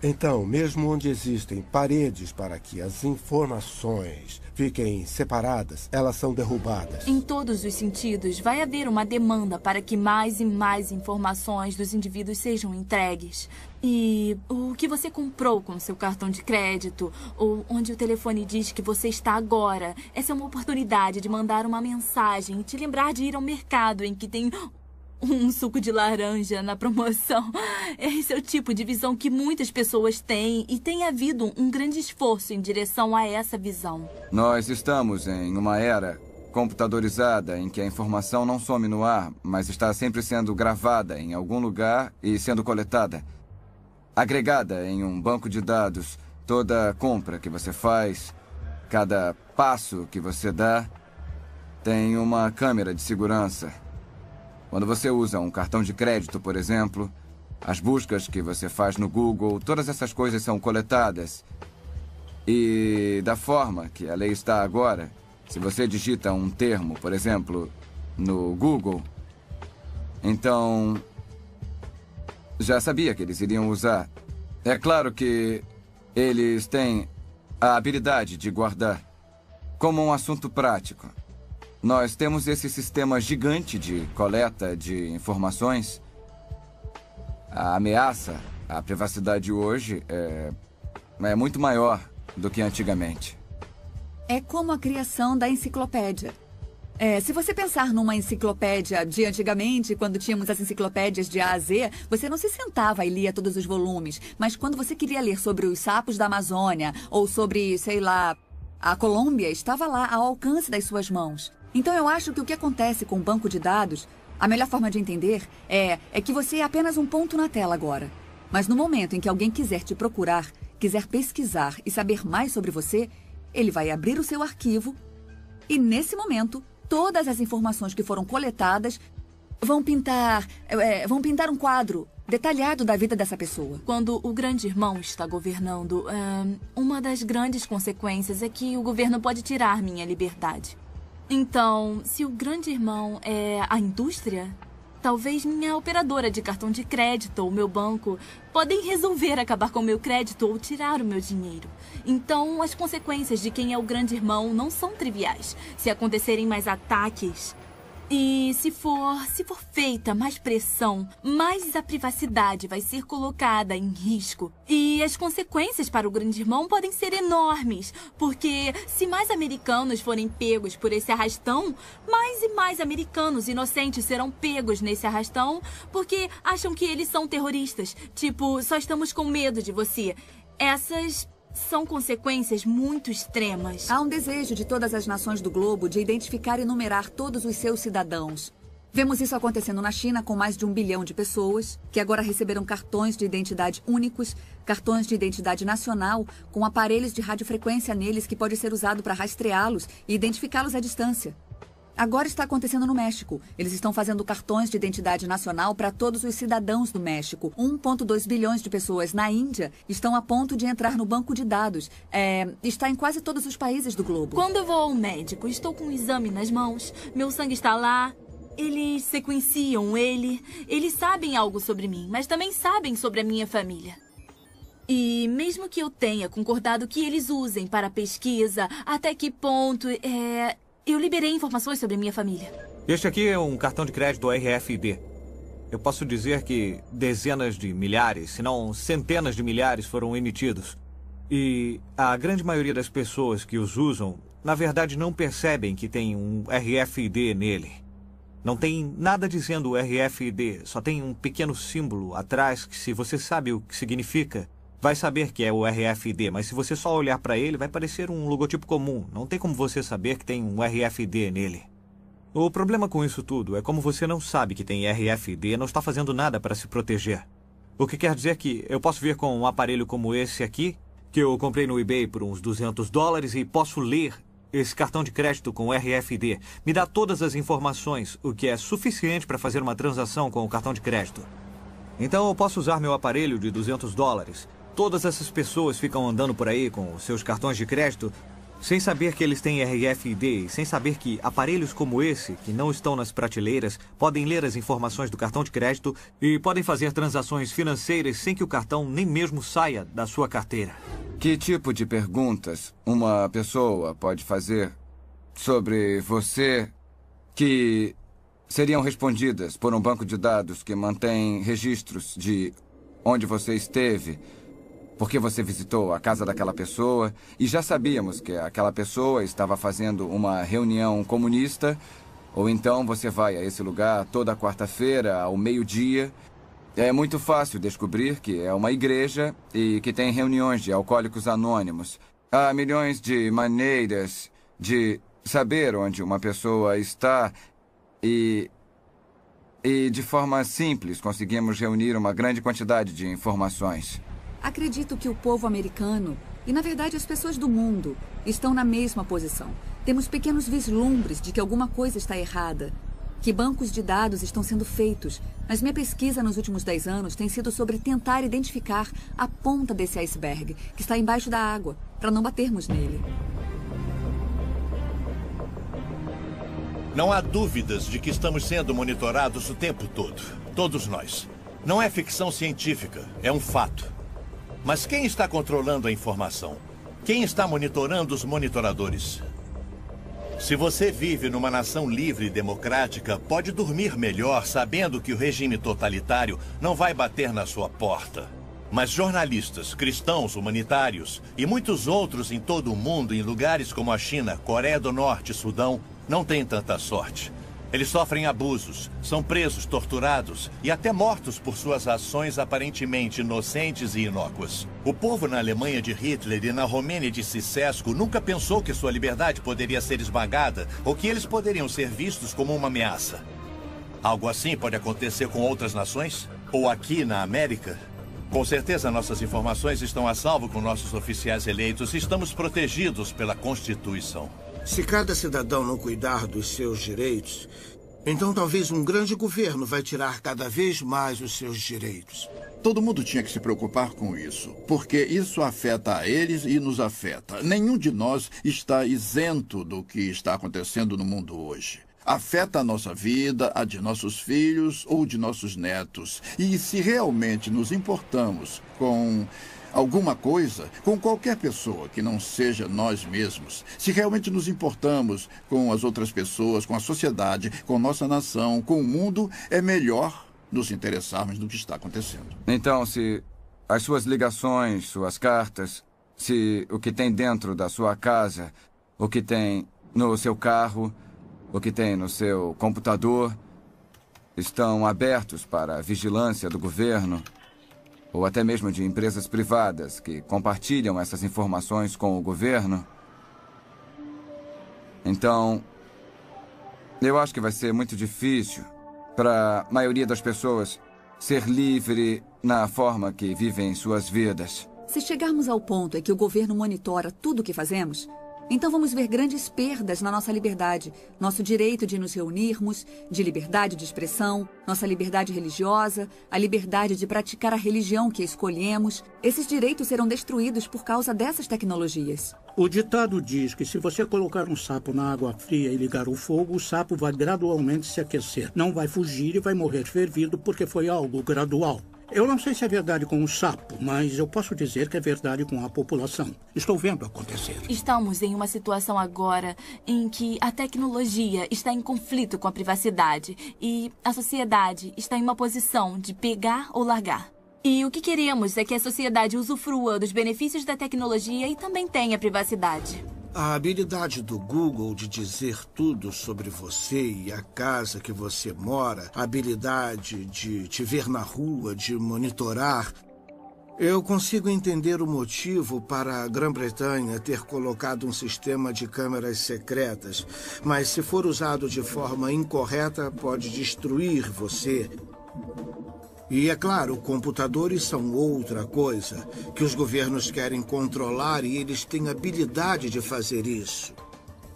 Então, mesmo onde existem paredes para que as informações fiquem separadas, elas são derrubadas. Em todos os sentidos, vai haver uma demanda para que mais e mais informações dos indivíduos sejam entregues. E o que você comprou com seu cartão de crédito, ou onde o telefone diz que você está agora, essa é uma oportunidade de mandar uma mensagem e te lembrar de ir ao mercado em que tem um suco de laranja na promoção. Esse é o tipo de visão que muitas pessoas têm e tem havido um grande esforço em direção a essa visão. Nós estamos em uma era computadorizada em que a informação não some no ar, mas está sempre sendo gravada em algum lugar e sendo coletada. Agregada em um banco de dados, toda compra que você faz, cada passo que você dá, tem uma câmera de segurança. Quando você usa um cartão de crédito, por exemplo, as buscas que você faz no Google, todas essas coisas são coletadas. E da forma que a lei está agora, se você digita um termo, por exemplo, no Google, então já sabia que eles iriam usar. É claro que eles têm a habilidade de guardar como um assunto prático. Nós temos esse sistema gigante de coleta de informações. A ameaça A privacidade hoje é muito maior do que antigamente. É como a criação da enciclopédia. Se você pensar numa enciclopédia de antigamente, quando tínhamos as enciclopédias de A a Z, você não se sentava e lia todos os volumes. Mas quando você queria ler sobre os sapos da Amazônia ou sobre, sei lá, a Colômbia, estava lá ao alcance das suas mãos. Então eu acho que o que acontece com o banco de dados, a melhor forma de entender é que você é apenas um ponto na tela agora. Mas no momento em que alguém quiser te procurar, quiser pesquisar e saber mais sobre você, ele vai abrir o seu arquivo e, nesse momento, todas as informações que foram coletadas vão pintar um quadro detalhado da vida dessa pessoa. Quando o grande irmão está governando, uma das grandes consequências é que o governo pode tirar minha liberdade. Então, se o grande irmão é a indústria, talvez minha operadora de cartão de crédito ou meu banco podem resolver acabar com o meu crédito ou tirar o meu dinheiro. Então, as consequências de quem é o grande irmão não são triviais. Se acontecerem mais ataques e se for feita mais pressão, mais a privacidade vai ser colocada em risco. E as consequências para o grande irmão podem ser enormes, porque se mais americanos forem pegos por esse arrastão, mais e mais americanos inocentes serão pegos nesse arrastão porque acham que eles são terroristas. Tipo, só estamos com medo de você. Essas são consequências muito extremas. Há um desejo de todas as nações do globo de identificar e numerar todos os seus cidadãos. Vemos isso acontecendo na China com mais de 1 bilhão de pessoas, que agora receberam cartões de identidade únicos, cartões de identidade nacional, com aparelhos de radiofrequência neles que pode ser usado para rastreá-los e identificá-los à distância. Agora está acontecendo no México. Eles estão fazendo cartões de identidade nacional para todos os cidadãos do México. 1,2 bilhões de pessoas na Índia estão a ponto de entrar no banco de dados. Está em quase todos os países do globo. Quando eu vou ao médico, estou com um exame nas mãos, meu sangue está lá, eles sequenciam ele, eles sabem algo sobre mim, mas também sabem sobre a minha família. E mesmo que eu tenha concordado que eles usem para pesquisa, até que ponto eu liberei informações sobre minha família. Este aqui é um cartão de crédito RFID. Eu posso dizer que dezenas de milhares, se não centenas de milhares foram emitidos. E a grande maioria das pessoas que os usam, na verdade, não percebem que tem um RFID nele. Não tem nada dizendo RFID, só tem um pequeno símbolo atrás que, se você sabe o que significa, vai saber que é o RFID, mas se você só olhar para ele, vai parecer um logotipo comum. Não tem como você saber que tem um RFID nele. O problema com isso tudo é como você não sabe que tem RFID e não está fazendo nada para se proteger. O que quer dizer que eu posso vir com um aparelho como esse aqui, que eu comprei no eBay por uns $200 e posso ler esse cartão de crédito com RFID. Me dá todas as informações, o que é suficiente para fazer uma transação com o cartão de crédito. Então eu posso usar meu aparelho de $200. Todas essas pessoas ficam andando por aí com os seus cartões de crédito sem saber que eles têm RFID, sem saber que aparelhos como esse, que não estão nas prateleiras, podem ler as informações do cartão de crédito e podem fazer transações financeiras sem que o cartão nem mesmo saia da sua carteira. Que tipo de perguntas uma pessoa pode fazer sobre você que seriam respondidas por um banco de dados que mantém registros de onde você esteve, porque você visitou a casa daquela pessoa e já sabíamos que aquela pessoa estava fazendo uma reunião comunista, ou então você vai a esse lugar toda quarta-feira ao meio-dia. É muito fácil descobrir que é uma igreja e que tem reuniões de alcoólicos anônimos. Há milhões de maneiras de saber onde uma pessoa está e de forma simples conseguimos reunir uma grande quantidade de informações. Acredito que o povo americano, e na verdade as pessoas do mundo, estão na mesma posição. Temos pequenos vislumbres de que alguma coisa está errada, que bancos de dados estão sendo feitos, mas minha pesquisa nos últimos 10 anos tem sido sobre tentar identificar a ponta desse iceberg, que está embaixo da água, para não batermos nele. Não há dúvidas de que estamos sendo monitorados o tempo todo. Todos nós. Não é ficção científica, é um fato. Mas quem está controlando a informação? Quem está monitorando os monitoradores? Se você vive numa nação livre e democrática, pode dormir melhor sabendo que o regime totalitário não vai bater na sua porta. Mas jornalistas, cristãos, humanitários e muitos outros em todo o mundo, em lugares como a China, Coreia do Norte e Sudão, não têm tanta sorte. Eles sofrem abusos, são presos, torturados e até mortos por suas ações aparentemente inocentes e inócuas. O povo na Alemanha de Hitler e na Romênia de Ceausescu nunca pensou que sua liberdade poderia ser esmagada ou que eles poderiam ser vistos como uma ameaça. Algo assim pode acontecer com outras nações? Ou aqui na América? Com certeza nossas informações estão a salvo com nossos oficiais eleitos e estamos protegidos pela Constituição. Se cada cidadão não cuidar dos seus direitos, então talvez um grande governo vai tirar cada vez mais os seus direitos. Todo mundo tinha que se preocupar com isso, porque isso afeta a eles e nos afeta. Nenhum de nós está isento do que está acontecendo no mundo hoje. Afeta a nossa vida, a de nossos filhos ou de nossos netos. E se realmente nos importamos com alguma coisa, com qualquer pessoa que não seja nós mesmos, se realmente nos importamos com as outras pessoas, com a sociedade, com nossa nação, com o mundo, é melhor nos interessarmos no que está acontecendo. Então, se as suas ligações, suas cartas, se o que tem dentro da sua casa, o que tem no seu carro, o que tem no seu computador, estão abertos para a vigilância do governo, ou até mesmo de empresas privadas que compartilham essas informações com o governo, então, eu acho que vai ser muito difícil para a maioria das pessoas ser livre na forma que vivem suas vidas. Se chegarmos ao ponto em que o governo monitora tudo o que fazemos, então vamos ver grandes perdas na nossa liberdade, nosso direito de nos reunirmos, de liberdade de expressão, nossa liberdade religiosa, a liberdade de praticar a religião que escolhemos. Esses direitos serão destruídos por causa dessas tecnologias. O ditado diz que se você colocar um sapo na água fria e ligar o fogo, o sapo vai gradualmente se aquecer. Não vai fugir e vai morrer fervido porque foi algo gradual. Eu não sei se é verdade com o sapo, mas eu posso dizer que é verdade com a população. Estou vendo acontecer. Estamos em uma situação agora em que a tecnologia está em conflito com a privacidade e a sociedade está em uma posição de pegar ou largar. E o que queremos é que a sociedade usufrua dos benefícios da tecnologia e também tenha privacidade. A habilidade do Google de dizer tudo sobre você e a casa que você mora, a habilidade de te ver na rua, de monitorar. Eu consigo entender o motivo para a Grã-Bretanha ter colocado um sistema de câmeras secretas, mas se for usado de forma incorreta, pode destruir você. E, é claro, computadores são outra coisa, que os governos querem controlar e eles têm habilidade de fazer isso.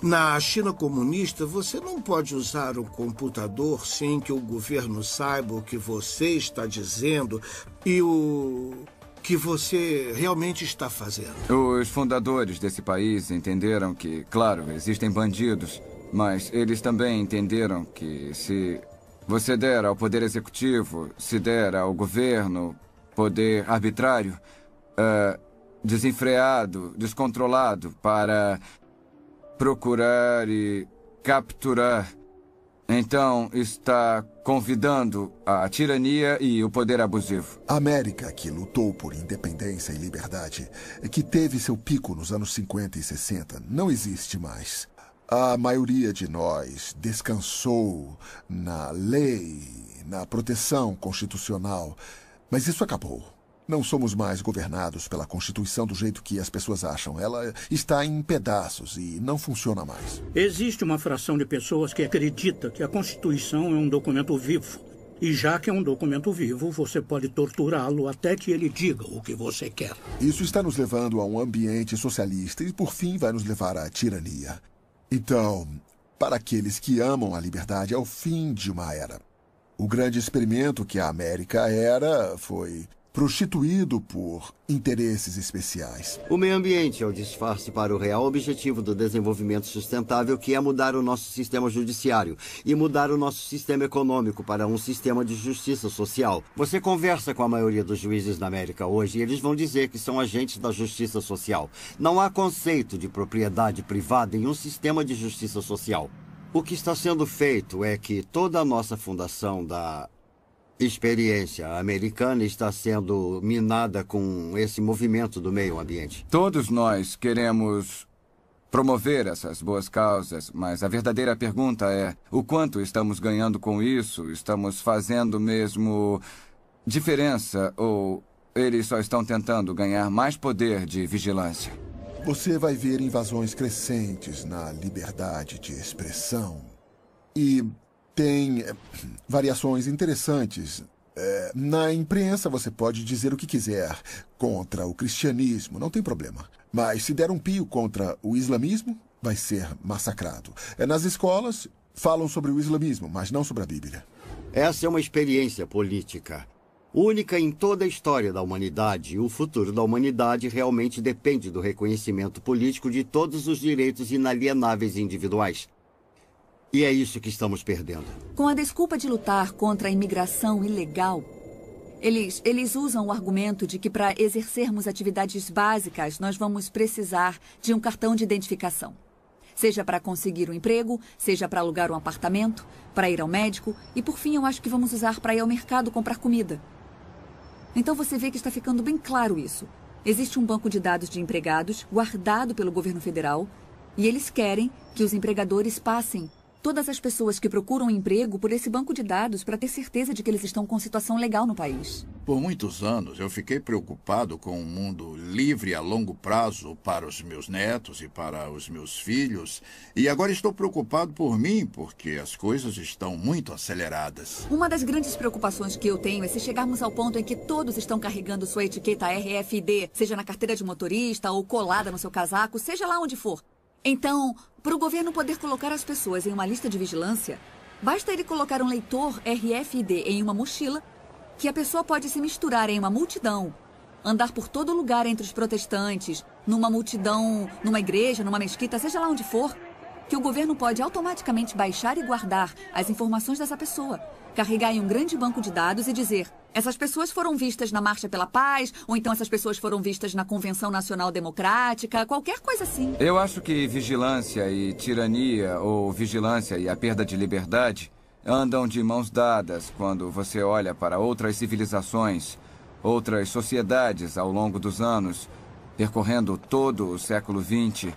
Na China comunista, você não pode usar um computador sem que o governo saiba o que você está dizendo e o que você realmente está fazendo. Os fundadores desse país entenderam que, claro, existem bandidos, mas eles também entenderam que se você der ao poder executivo, se der ao governo poder arbitrário, desenfreado, descontrolado para procurar e capturar, então está convidando a tirania e o poder abusivo. A América, que lutou por independência e liberdade, que teve seu pico nos anos 50 e 60, não existe mais. A maioria de nós descansou na lei, na proteção constitucional, mas isso acabou. Não somos mais governados pela Constituição do jeito que as pessoas acham. Ela está em pedaços e não funciona mais. Existe uma fração de pessoas que acredita que a Constituição é um documento vivo. E já que é um documento vivo, você pode torturá-lo até que ele diga o que você quer. Isso está nos levando a um ambiente socialista e, por fim, vai nos levar à tirania. Então, para aqueles que amam a liberdade, é o fim de uma era. O grande experimento que a América era foi prostituído por interesses especiais. O meio ambiente é o disfarce para o real objetivo do desenvolvimento sustentável, que é mudar o nosso sistema judiciário e mudar o nosso sistema econômico para um sistema de justiça social. Você conversa com a maioria dos juízes na América hoje e eles vão dizer que são agentes da justiça social. Não há conceito de propriedade privada em um sistema de justiça social. O que está sendo feito é que toda a nossa fundação da Experiência americana está sendo minada com esse movimento do meio ambiente. Todos nós queremos promover essas boas causas, mas a verdadeira pergunta é: o quanto estamos ganhando com isso? Estamos fazendo mesmo diferença ou eles só estão tentando ganhar mais poder de vigilância? Você vai ver invasões crescentes na liberdade de expressão. E tem variações interessantes. Na imprensa você pode dizer o que quiser contra o cristianismo, não tem problema. Mas se der um pio contra o islamismo, vai ser massacrado. Nas escolas, falam sobre o islamismo, mas não sobre a Bíblia. Essa é uma experiência política única em toda a história da humanidade. O futuro da humanidade realmente depende do reconhecimento político de todos os direitos inalienáveis individuais. E é isso que estamos perdendo. Com a desculpa de lutar contra a imigração ilegal, eles usam o argumento de que para exercermos atividades básicas, nós vamos precisar de um cartão de identificação. Seja para conseguir um emprego, seja para alugar um apartamento, para ir ao médico e, por fim, eu acho que vamos usar para ir ao mercado comprar comida. Então você vê que está ficando bem claro isso. Existe um banco de dados de empregados guardado pelo governo federal e eles querem que os empregadores passem todas as pessoas que procuram emprego por esse banco de dados para ter certeza de que eles estão com situação legal no país. Por muitos anos, eu fiquei preocupado com um mundo livre a longo prazo para os meus netos e para os meus filhos. E agora estou preocupado por mim, porque as coisas estão muito aceleradas. Uma das grandes preocupações que eu tenho é se chegarmos ao ponto em que todos estão carregando sua etiqueta RFID, seja na carteira de motorista ou colada no seu casaco, seja lá onde for. Então, para o governo poder colocar as pessoas em uma lista de vigilância, basta ele colocar um leitor RFID em uma mochila, que a pessoa pode se misturar em uma multidão, andar por todo lugar entre os protestantes, numa multidão, numa igreja, numa mesquita, seja lá onde for, que o governo pode automaticamente baixar e guardar as informações dessa pessoa, carregar em um grande banco de dados e dizer: essas pessoas foram vistas na Marcha pela Paz, ou então essas pessoas foram vistas na Convenção Nacional Democrática, qualquer coisa assim. Eu acho que vigilância e tirania, ou vigilância e a perda de liberdade, andam de mãos dadas quando você olha para outras civilizações, outras sociedades ao longo dos anos, percorrendo todo o século XX.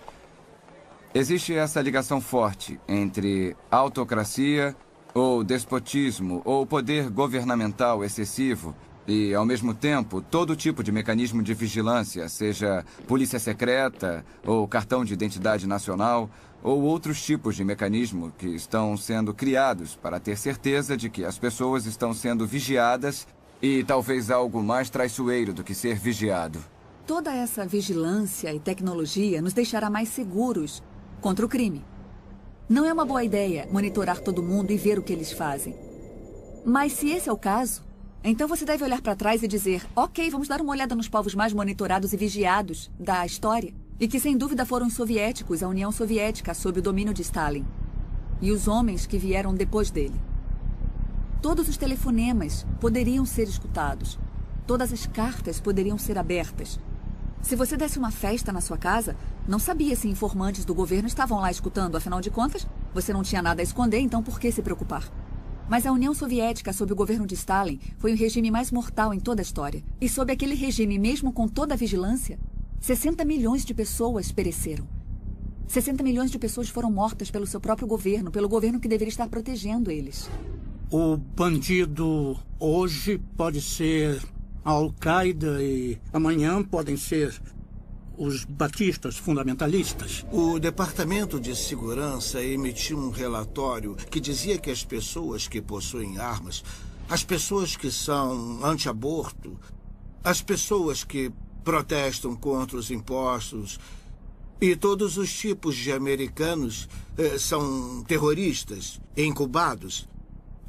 Existe essa ligação forte entre autocracia ou despotismo, ou poder governamental excessivo, e, ao mesmo tempo, todo tipo de mecanismo de vigilância, seja polícia secreta, ou cartão de identidade nacional, ou outros tipos de mecanismo que estão sendo criados para ter certeza de que as pessoas estão sendo vigiadas e talvez algo mais traiçoeiro do que ser vigiado. Toda essa vigilância e tecnologia nos deixará mais seguros contra o crime. Não é uma boa ideia monitorar todo mundo e ver o que eles fazem. Mas se esse é o caso, então você deve olhar para trás e dizer: ok, vamos dar uma olhada nos povos mais monitorados e vigiados da história. E que sem dúvida foram os soviéticos, a União Soviética, sob o domínio de Stalin. E os homens que vieram depois dele. Todos os telefonemas poderiam ser escutados. Todas as cartas poderiam ser abertas. Se você desse uma festa na sua casa, não sabia se informantes do governo estavam lá escutando. Afinal de contas, você não tinha nada a esconder, então por que se preocupar? Mas a União Soviética, sob o governo de Stalin, foi o regime mais mortal em toda a história. E sob aquele regime, mesmo com toda a vigilância, 60 milhões de pessoas pereceram. 60 milhões de pessoas foram mortas pelo seu próprio governo, pelo governo que deveria estar protegendo eles. O bandido hoje pode ser a Al-Qaeda e amanhã podem ser os batistas fundamentalistas. O Departamento de Segurança emitiu um relatório que dizia que as pessoas que possuem armas, as pessoas que são anti-aborto, as pessoas que protestam contra os impostos e todos os tipos de americanos são terroristas, incubados.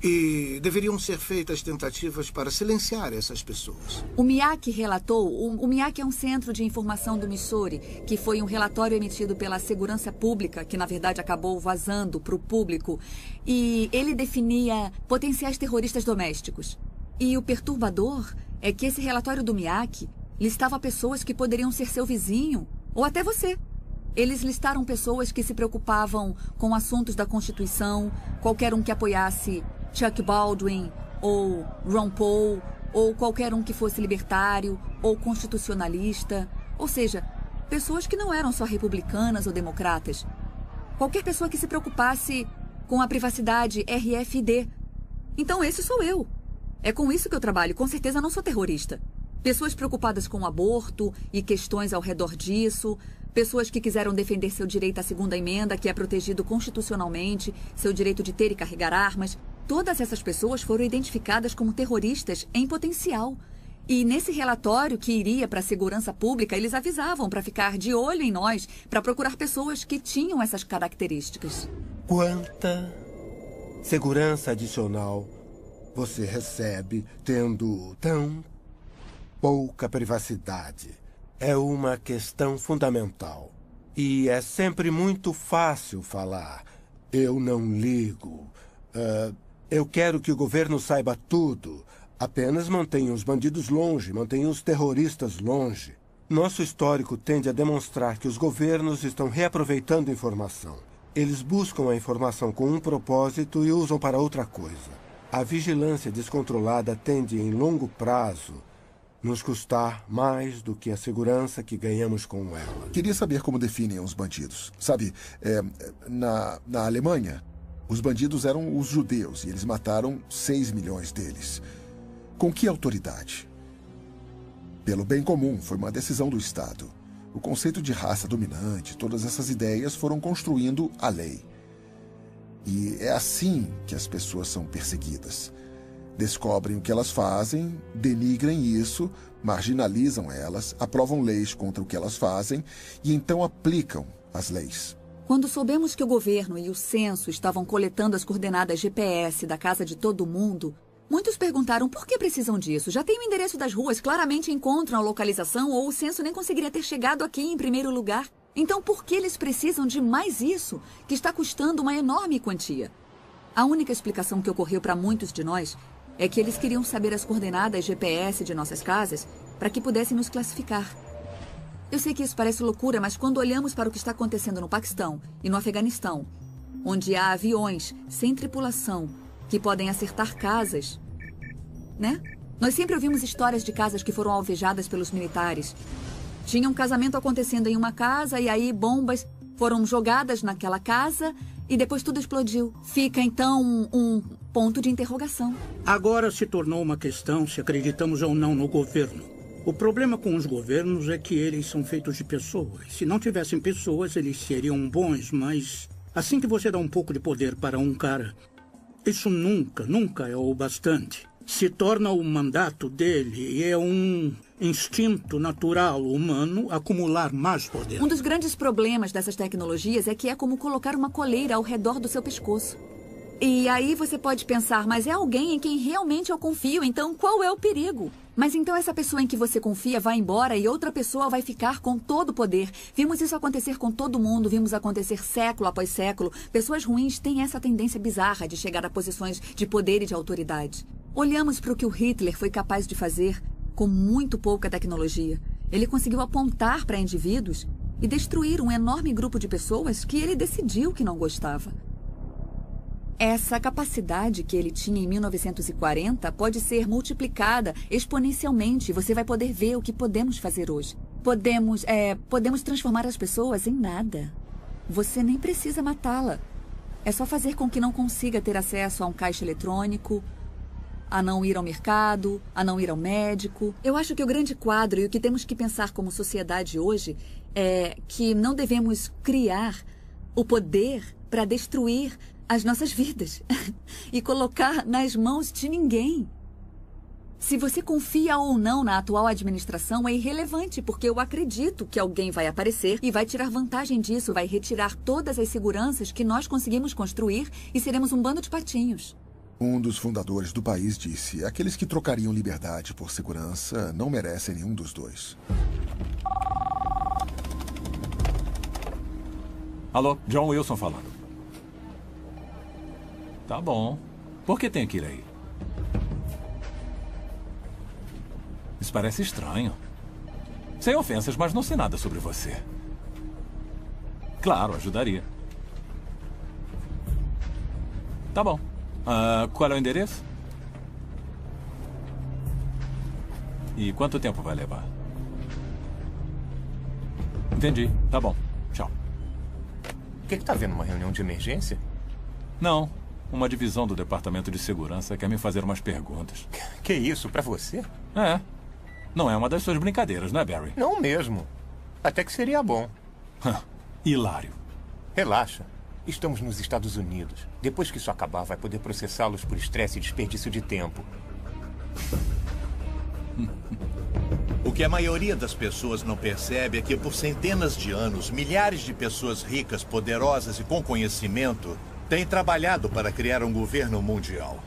E deveriam ser feitas tentativas para silenciar essas pessoas. O MIAC relatou, o MIAC é um centro de informação do Missouri, que foi um relatório emitido pela Segurança Pública, que na verdade acabou vazando para o público, e ele definia potenciais terroristas domésticos. E o perturbador é que esse relatório do MIAC listava pessoas que poderiam ser seu vizinho, ou até você. Eles listaram pessoas que se preocupavam com assuntos da Constituição, qualquer um que apoiasse Chuck Baldwin, ou Ron Paul, ou qualquer um que fosse libertário, ou constitucionalista. Ou seja, pessoas que não eram só republicanas ou democratas. Qualquer pessoa que se preocupasse com a privacidade RFID. Então esse sou eu. É com isso que eu trabalho. Com certeza não sou terrorista. Pessoas preocupadas com o aborto e questões ao redor disso. Pessoas que quiseram defender seu direito à segunda emenda, que é protegido constitucionalmente, seu direito de ter e carregar armas. Todas essas pessoas foram identificadas como terroristas em potencial. E nesse relatório que iria para a segurança pública, eles avisavam para ficar de olho em nós, para procurar pessoas que tinham essas características. Quanta segurança adicional você recebe tendo tão pouca privacidade? É uma questão fundamental. E é sempre muito fácil falar. Eu não ligo. Eu quero que o governo saiba tudo. Apenas mantenha os bandidos longe, mantenha os terroristas longe. Nosso histórico tende a demonstrar que os governos estão reaproveitando informação. Eles buscam a informação com um propósito e usam para outra coisa. A vigilância descontrolada tende, em longo prazo, nos custar mais do que a segurança que ganhamos com ela. Queria saber como definem os bandidos. Sabe, na Alemanha, os bandidos eram os judeus e eles mataram 6 milhões deles. Com que autoridade? Pelo bem comum, foi uma decisão do Estado. O conceito de raça dominante, todas essas ideias foram construindo a lei. E é assim que as pessoas são perseguidas. Descobrem o que elas fazem, denigrem isso, marginalizam elas, aprovam leis contra o que elas fazem e então aplicam as leis. Quando soubemos que o governo e o censo estavam coletando as coordenadas GPS da casa de todo mundo, muitos perguntaram por que precisam disso. Já tem o endereço das ruas, claramente encontram a localização ou o censo nem conseguiria ter chegado aqui em primeiro lugar. Então por que eles precisam de mais isso, que está custando uma enorme quantia? A única explicação que ocorreu para muitos de nós é que eles queriam saber as coordenadas GPS de nossas casas para que pudessem nos classificar. Eu sei que isso parece loucura, mas quando olhamos para o que está acontecendo no Paquistão e no Afeganistão, onde há aviões sem tripulação que podem acertar casas, né? Nós sempre ouvimos histórias de casas que foram alvejadas pelos militares. Tinha um casamento acontecendo em uma casa e aí bombas foram jogadas naquela casa e depois tudo explodiu. Fica, então, um ponto de interrogação. Agora se tornou uma questão se acreditamos ou não no governo. O problema com os governos é que eles são feitos de pessoas. Se não tivessem pessoas, eles seriam bons, mas assim que você dá um pouco de poder para um cara, isso nunca é o bastante. Se torna o mandato dele e é um instinto natural humano acumular mais poder. Um dos grandes problemas dessas tecnologias é que é como colocar uma coleira ao redor do seu pescoço. E aí você pode pensar, mas é alguém em quem realmente eu confio, então qual é o perigo? Mas então essa pessoa em que você confia vai embora e outra pessoa vai ficar com todo o poder. Vimos isso acontecer com todo mundo, vimos acontecer século após século. Pessoas ruins têm essa tendência bizarra de chegar a posições de poder e de autoridade. Olhamos para o que o Hitler foi capaz de fazer com muito pouca tecnologia. Ele conseguiu apontar para indivíduos e destruir um enorme grupo de pessoas que ele decidiu que não gostava. Essa capacidade que ele tinha em 1940 pode ser multiplicada exponencialmente. Você vai poder ver o que podemos fazer hoje. Podemos transformar as pessoas em nada. Você nem precisa matá-la. É só fazer com que não consiga ter acesso a um caixa eletrônico, a não ir ao mercado, a não ir ao médico. Eu acho que o grande quadro e o que temos que pensar como sociedade hoje é que não devemos criar o poder para destruir as nossas vidas e colocar nas mãos de ninguém. Se você confia ou não na atual administração é irrelevante, porque eu acredito que alguém vai aparecer e vai tirar vantagem disso, vai retirar todas as seguranças que nós conseguimos construir e seremos um bando de patinhos. Um dos fundadores do país disse: aqueles que trocariam liberdade por segurança não merecem nenhum dos dois. Alô, John Wilson falando. Tá bom. Por que tem que ir aí? Isso parece estranho. Sem ofensas, mas não sei nada sobre você. Claro, ajudaria. Tá bom. Qual é o endereço? E quanto tempo vai levar? Entendi. Tá bom. Tchau. O que tá vendo? Uma reunião de emergência? Não. Uma divisão do Departamento de Segurança quer me fazer umas perguntas. Que isso? Pra você? É. Não é uma das suas brincadeiras, não é, Barry? Não mesmo. Até que seria bom. Hilário. Relaxa. Estamos nos Estados Unidos. Depois que isso acabar, vai poder processá-los por estresse e desperdício de tempo. O que a maioria das pessoas não percebe é que por centenas de anos, milhares de pessoas ricas, poderosas e com conhecimento têm trabalhado para criar um governo mundial.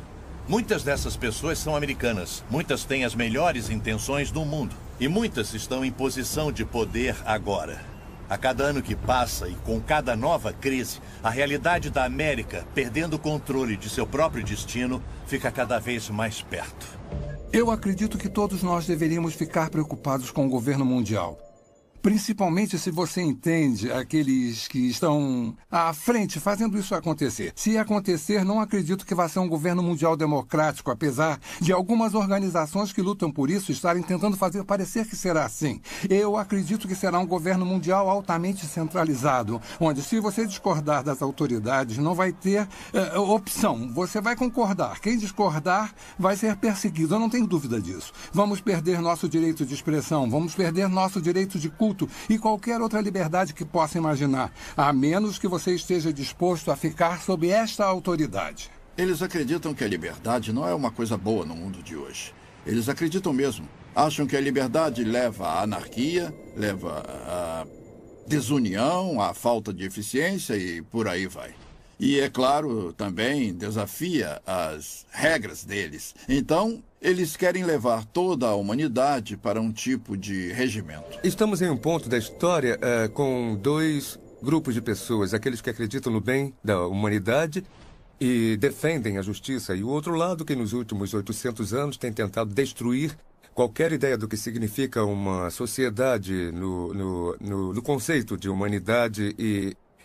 Muitas dessas pessoas são americanas, muitas têm as melhores intenções do mundo e muitas estão em posição de poder agora. A cada ano que passa e com cada nova crise, a realidade da América, perdendo o controle de seu próprio destino, fica cada vez mais perto. Eu acredito que todos nós deveríamos ficar preocupados com o governo mundial. Principalmente se você entende aqueles que estão à frente fazendo isso acontecer. Se acontecer, não acredito que vai ser um governo mundial democrático, apesar de algumas organizações que lutam por isso estarem tentando fazer parecer que será assim. Eu acredito que será um governo mundial altamente centralizado, onde se você discordar das autoridades, não vai ter opção. Você vai concordar. Quem discordar vai ser perseguido. Eu não tenho dúvida disso. Vamos perder nosso direito de expressão, vamos perder nosso direito de culto e qualquer outra liberdade que possa imaginar, a menos que você esteja disposto a ficar sob esta autoridade. Eles acreditam que a liberdade não é uma coisa boa no mundo de hoje. Eles acreditam mesmo. Acham que a liberdade leva à anarquia, leva à desunião, à falta de eficiência e por aí vai. E, é claro, também desafia as regras deles. Então, eles querem levar toda a humanidade para um tipo de regimento. Estamos em um ponto da história com dois grupos de pessoas. Aqueles que acreditam no bem da humanidade e defendem a justiça. E o outro lado que nos últimos 800 anos tem tentado destruir qualquer ideia do que significa uma sociedade no conceito de humanidade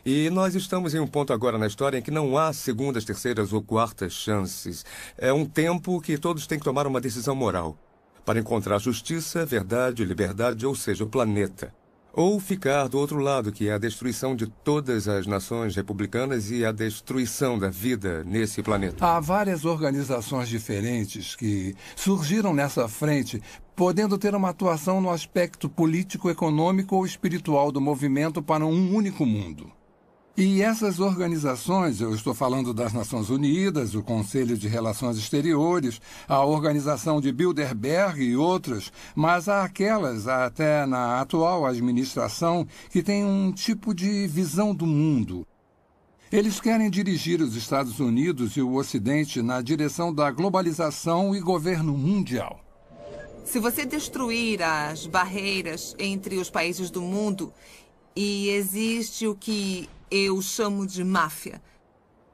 E nós estamos em um ponto agora na história em que não há segundas, terceiras ou quartas chances. É um tempo que todos têm que tomar uma decisão moral para encontrar justiça, verdade, liberdade, ou seja, o planeta. Ou ficar do outro lado, que é a destruição de todas as nações republicanas e a destruição da vida nesse planeta. Há várias organizações diferentes que surgiram nessa frente, podendo ter uma atuação no aspecto político, econômico ou espiritual do movimento para um único mundo. E essas organizações, eu estou falando das Nações Unidas, o Conselho de Relações Exteriores, a Organização de Bilderberg e outras, mas há aquelas, até na atual administração, que têm um tipo de visão do mundo. Eles querem dirigir os Estados Unidos e o Ocidente na direção da globalização e governo mundial. Se você destruir as barreiras entre os países do mundo, e existe o que eu chamo de máfia.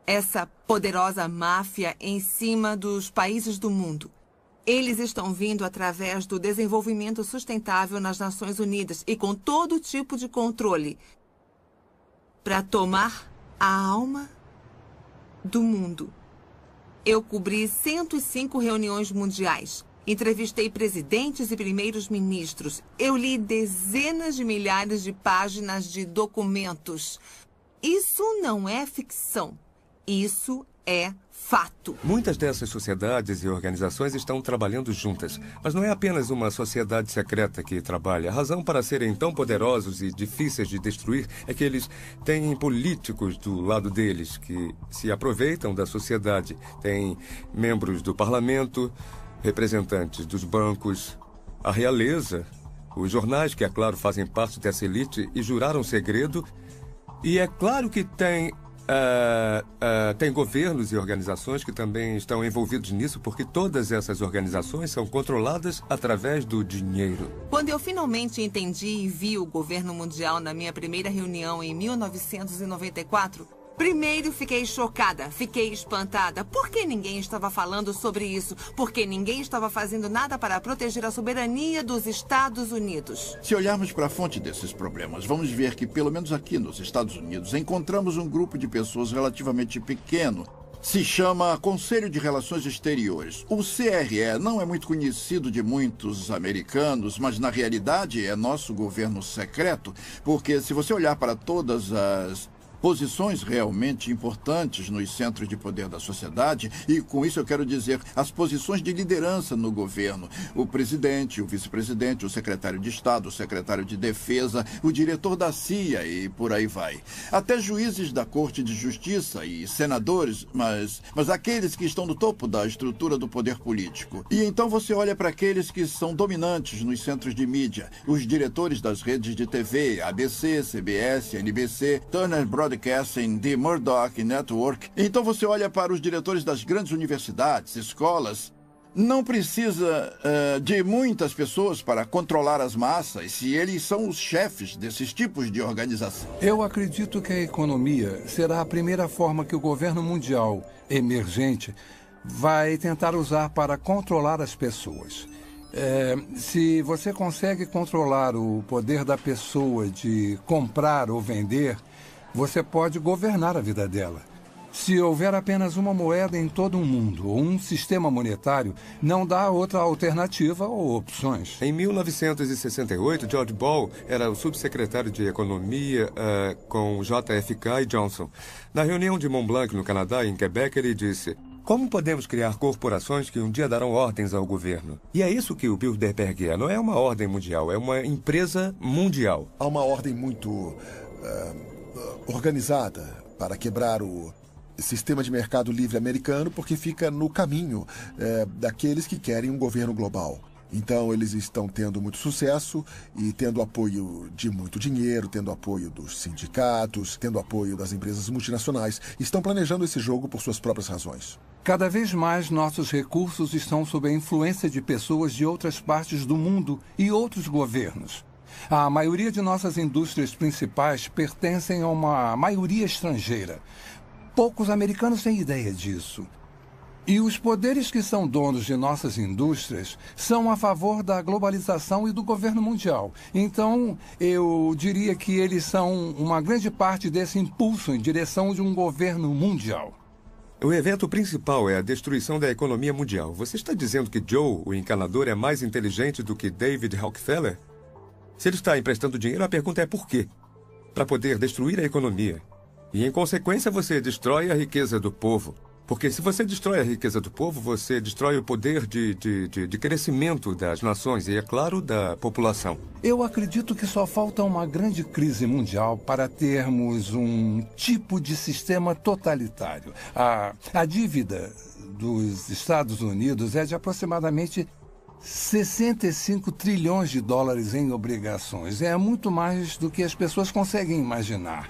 Essa poderosa máfia em cima dos países do mundo. Eles estão vindo através do desenvolvimento sustentável nas Nações Unidas e com todo tipo de controle para tomar a alma do mundo. Eu cobri 105 reuniões mundiais. Entrevistei presidentes e primeiros ministros. Eu li dezenas de milhares de páginas de documentos. Isso não é ficção. Isso é fato. Muitas dessas sociedades e organizações estão trabalhando juntas. Mas não é apenas uma sociedade secreta que trabalha. A razão para serem tão poderosos e difíceis de destruir é que eles têm políticos do lado deles que se aproveitam da sociedade. Tem membros do parlamento, representantes dos bancos, a realeza, os jornais que, é claro, fazem parte dessa elite e juraram segredo. E é claro que tem governos e organizações que também estão envolvidos nisso, porque todas essas organizações são controladas através do dinheiro. Quando eu finalmente entendi e vi o governo mundial na minha primeira reunião em 1994, primeiro fiquei chocada, fiquei espantada. Por que ninguém estava falando sobre isso? Porque ninguém estava fazendo nada para proteger a soberania dos Estados Unidos. Se olharmos para a fonte desses problemas, vamos ver que, pelo menos aqui nos Estados Unidos, encontramos um grupo de pessoas relativamente pequeno Se chama Conselho de Relações Exteriores. O CRE não é muito conhecido de muitos americanos, mas na realidade é nosso governo secreto, porque se você olhar para todas as posições realmente importantes nos centros de poder da sociedade, e com isso eu quero dizer as posições de liderança no governo, o presidente, o vice-presidente, o secretário de Estado, o secretário de Defesa, o diretor da CIA e por aí vai. Até juízes da Corte de Justiça e senadores, mas aqueles que estão no topo da estrutura do poder político. E então você olha para aqueles que são dominantes nos centros de mídia, os diretores das redes de TV, ABC, CBS, NBC, Turner Broadcasting, The Murdoch Network. Então você olha para os diretores das grandes universidades, escolas. Não precisa de muitas pessoas para controlar as massas, se eles são os chefes desses tipos de organização. Eu acredito que a economia será a primeira forma que o governo mundial emergente vai tentar usar para controlar as pessoas. Se você consegue controlar o poder da pessoa de comprar ou vender, você pode governar a vida dela. Se houver apenas uma moeda em todo o mundo ou um sistema monetário, não dá outra alternativa ou opções. Em 1968, George Ball era o subsecretário de Economia com JFK e Johnson. Na reunião de Mont Blanc, no Canadá, em Quebec, ele disse: como podemos criar corporações que um dia darão ordens ao governo? E é isso que o Bilderberg é. Não é uma ordem mundial, é uma empresa mundial. Há uma ordem muito organizada para quebrar o sistema de mercado livre americano, porque fica no caminho daqueles que querem um governo global. Então, eles estão tendo muito sucesso e tendo apoio de muito dinheiro, tendo apoio dos sindicatos, tendo apoio das empresas multinacionais. Estão planejando esse jogo por suas próprias razões. Cada vez mais nossos recursos estão sob a influência de pessoas de outras partes do mundo e outros governos. A maioria de nossas indústrias principais pertencem a uma maioria estrangeira. Poucos americanos têm ideia disso. E os poderes que são donos de nossas indústrias são a favor da globalização e do governo mundial. Então, eu diria que eles são uma grande parte desse impulso em direção de um governo mundial. O evento principal é a destruição da economia mundial. Você está dizendo que Joe, o encanador, é mais inteligente do que David Rockefeller? Se ele está emprestando dinheiro, a pergunta é por quê? Para poder destruir a economia. E, em consequência, você destrói a riqueza do povo. Porque se você destrói a riqueza do povo, você destrói o poder de crescimento das nações e, é claro, da população. Eu acredito que só falta uma grande crise mundial para termos um tipo de sistema totalitário. A dívida dos Estados Unidos é de aproximadamente 65 trilhões de dólares em obrigações. É muito mais do que as pessoas conseguem imaginar.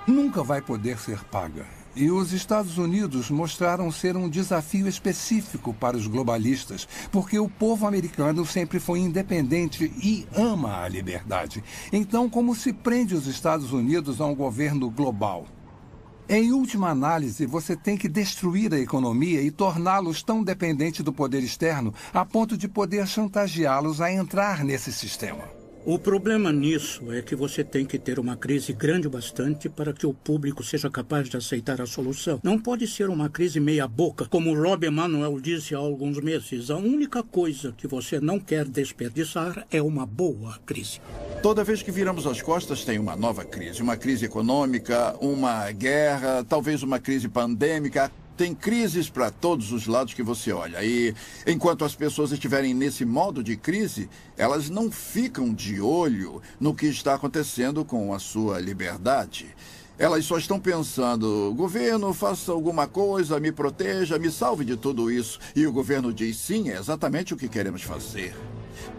Nunca vai poder ser paga. E os Estados Unidos mostraram ser um desafio específico para os globalistas, porque o povo americano sempre foi independente e ama a liberdade. Então, como se prende os Estados Unidos a um governo global? Em última análise, você tem que destruir a economia e torná-los tão dependentes do poder externo a ponto de poder chantageá-los a entrar nesse sistema. O problema nisso é que você tem que ter uma crise grande o bastante para que o público seja capaz de aceitar a solução. Não pode ser uma crise meia-boca, como o Rob Emanuel disse há alguns meses. A única coisa que você não quer desperdiçar é uma boa crise. Toda vez que viramos as costas tem uma nova crise. Uma crise econômica, uma guerra, talvez uma crise pandêmica. Tem crises para todos os lados que você olha. E enquanto as pessoas estiverem nesse modo de crise, elas não ficam de olho no que está acontecendo com a sua liberdade. Elas só estão pensando: governo, faça alguma coisa, me proteja, me salve de tudo isso. E o governo diz: sim, é exatamente o que queremos fazer.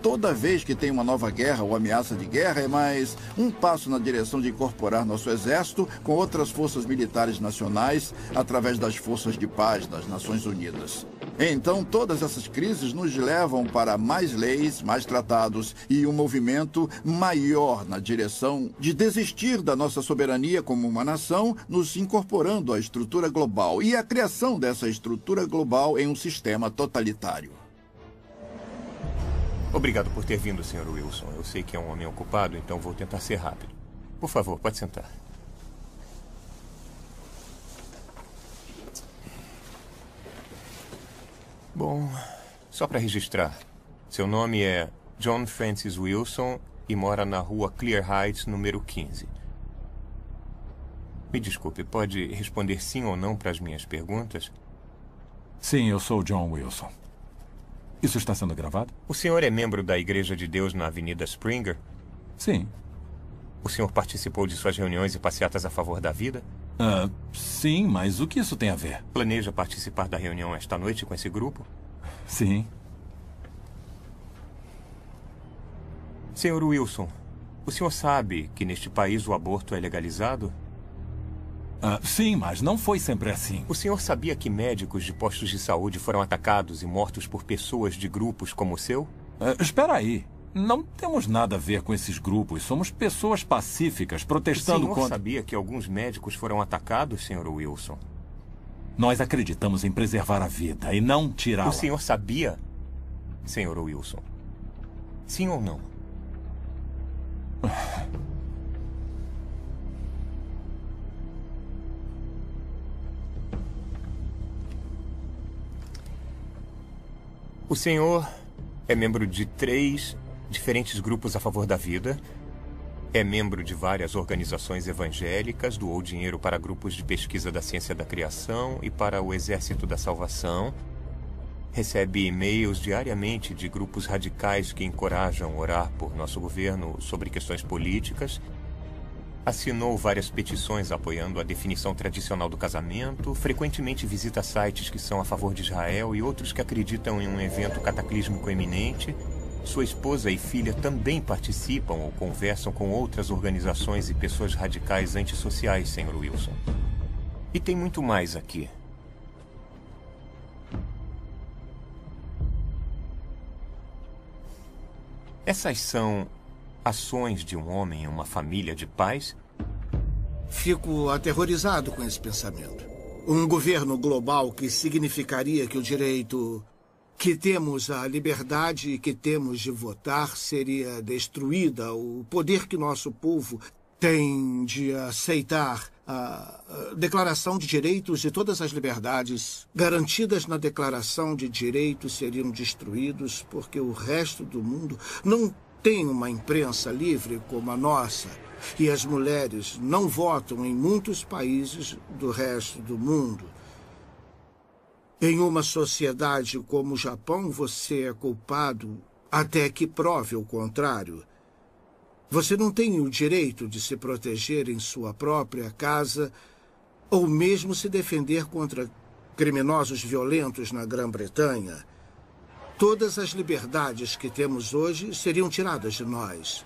Toda vez que tem uma nova guerra ou ameaça de guerra, é mais um passo na direção de incorporar nosso exército com outras forças militares nacionais através das forças de paz das Nações Unidas. Então, todas essas crises nos levam para mais leis, mais tratados e um movimento maior na direção de desistir da nossa soberania como uma nação, nos incorporando à estrutura global e a criação dessa estrutura global em um sistema totalitário. Obrigado por ter vindo, Sr. Wilson. Eu sei que é um homem ocupado, então vou tentar ser rápido. Por favor, pode sentar. Bom, só para registrar. Seu nome é John Francis Wilson e mora na rua Clear Heights, número 15. Me desculpe, pode responder sim ou não para as minhas perguntas? Sim, eu sou John Wilson. Isso está sendo gravado? O senhor é membro da Igreja de Deus na Avenida Springer? Sim. O senhor participou de suas reuniões e passeatas a favor da vida? Sim, mas o que isso tem a ver? Planeja participar da reunião esta noite com esse grupo? Sim. Senhor Wilson, o senhor sabe que neste país o aborto é legalizado? Sim, mas não foi sempre assim. O senhor sabia que médicos de postos de saúde foram atacados e mortos por pessoas de grupos como o seu? Espera aí. Não temos nada a ver com esses grupos. Somos pessoas pacíficas protestando contra... O senhor sabia que alguns médicos foram atacados, senhor Wilson? Nós acreditamos em preservar a vida e não tirá-la. O senhor sabia, senhor Wilson? Sim ou não? O senhor é membro de 3 diferentes grupos a favor da vida, é membro de várias organizações evangélicas, doou dinheiro para grupos de pesquisa da ciência da criação e para o Exército da Salvação, recebe e-mails diariamente de grupos radicais que encorajam orar por nosso governo sobre questões políticas, assinou várias petições apoiando a definição tradicional do casamento, frequentemente visita sites que são a favor de Israel e outros que acreditam em um evento cataclísmico iminente. Sua esposa e filha também participam ou conversam com outras organizações e pessoas radicais antissociais, senhor Wilson. E tem muito mais aqui. Essas são ações de um homem em uma família de pais? Fico aterrorizado com esse pensamento. Um governo global que significaria que o direito que temos à liberdade e que temos de votar seria destruída. O poder que nosso povo tem de aceitar a Declaração de Direitos e todas as liberdades garantidas na Declaração de Direitos seriam destruídos porque o resto do mundo não tem uma imprensa livre como a nossa e as mulheres não votam em muitos países do resto do mundo. Em uma sociedade como o Japão, você é culpado até que prove o contrário. Você não tem o direito de se proteger em sua própria casa ou mesmo se defender contra criminosos violentos na Grã-Bretanha. Todas as liberdades que temos hoje seriam tiradas de nós.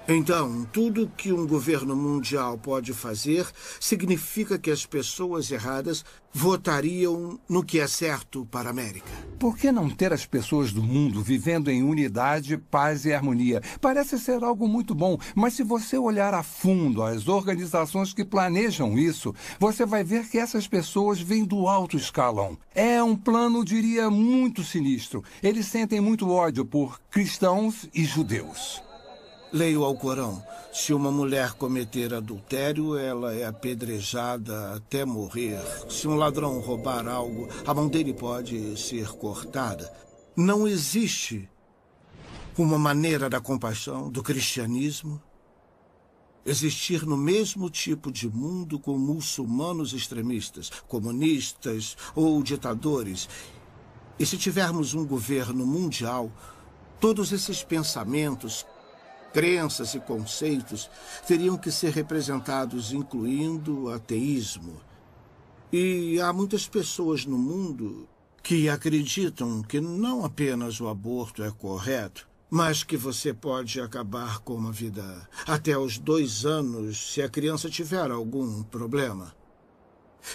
Então, tudo que um governo mundial pode fazer significa que as pessoas erradas votariam no que é certo para a América. Por que não ter as pessoas do mundo vivendo em unidade, paz e harmonia? Parece ser algo muito bom, mas se você olhar a fundo as organizações que planejam isso, você vai ver que essas pessoas vêm do alto escalão. É um plano, diria, muito sinistro. Eles sentem muito ódio por cristãos e judeus. Leia o Alcorão. Se uma mulher cometer adultério, ela é apedrejada até morrer. Se um ladrão roubar algo, a mão dele pode ser cortada. Não existe uma maneira da compaixão, do cristianismo, existir no mesmo tipo de mundo com muçulmanos extremistas, comunistas ou ditadores. E se tivermos um governo mundial, todos esses pensamentos, crenças e conceitos teriam que ser representados, incluindo ateísmo. E há muitas pessoas no mundo que acreditam que não apenas o aborto é correto, mas que você pode acabar com uma vida até os 2 anos se a criança tiver algum problema.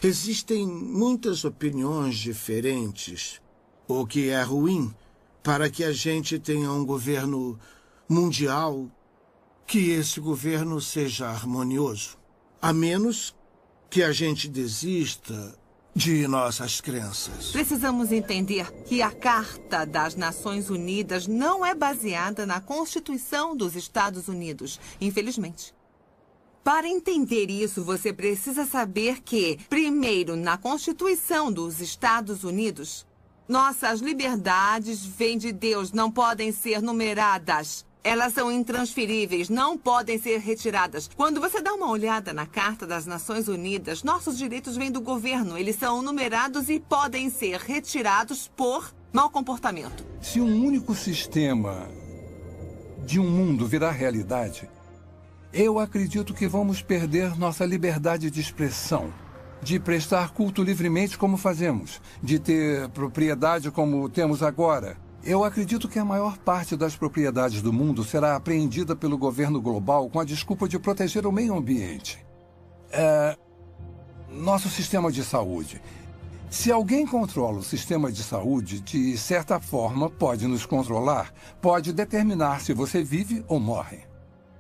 Existem muitas opiniões diferentes, o que é ruim para que a gente tenha um governo mundial, que esse governo seja harmonioso, a menos que a gente desista de nossas crenças. Precisamos entender que a Carta das Nações Unidas não é baseada na Constituição dos Estados Unidos, infelizmente. Para entender isso, você precisa saber que, primeiro, na Constituição dos Estados Unidos, nossas liberdades vêm de Deus, não podem ser numeradas. Elas são intransferíveis, não podem ser retiradas. Quando você dá uma olhada na Carta das Nações Unidas, nossos direitos vêm do governo. Eles são numerados e podem ser retirados por mau comportamento. Se um único sistema de um mundo virar realidade, eu acredito que vamos perder nossa liberdade de expressão, de prestar culto livremente como fazemos, de ter propriedade como temos agora. Eu acredito que a maior parte das propriedades do mundo será apreendida pelo governo global com a desculpa de proteger o meio ambiente. Nosso sistema de saúde. Se alguém controla o sistema de saúde, de certa forma pode nos controlar, pode determinar se você vive ou morre.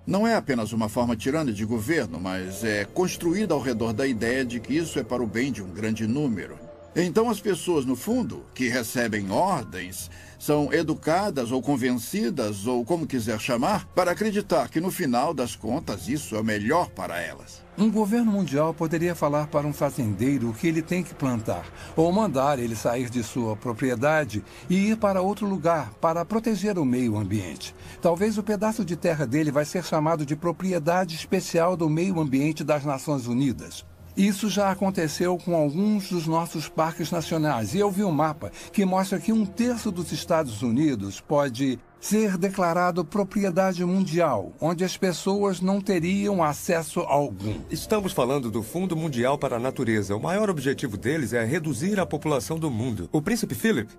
Não é apenas uma forma tirana de governo, mas é construída ao redor da ideia de que isso é para o bem de um grande número. Então as pessoas, no fundo, que recebem ordens, são educadas ou convencidas, ou como quiser chamar, para acreditar que no final das contas isso é o melhor para elas. Um governo mundial poderia falar para um fazendeiro o que ele tem que plantar, ou mandar ele sair de sua propriedade e ir para outro lugar para proteger o meio ambiente. Talvez o pedaço de terra dele vai ser chamado de propriedade especial do meio ambiente das Nações Unidas. Isso já aconteceu com alguns dos nossos parques nacionais. E eu vi um mapa que mostra que 1/3 dos Estados Unidos pode ser declarado propriedade mundial, onde as pessoas não teriam acesso algum. Estamos falando do Fundo Mundial para a Natureza. O maior objetivo deles é reduzir a população do mundo. O príncipe Philip,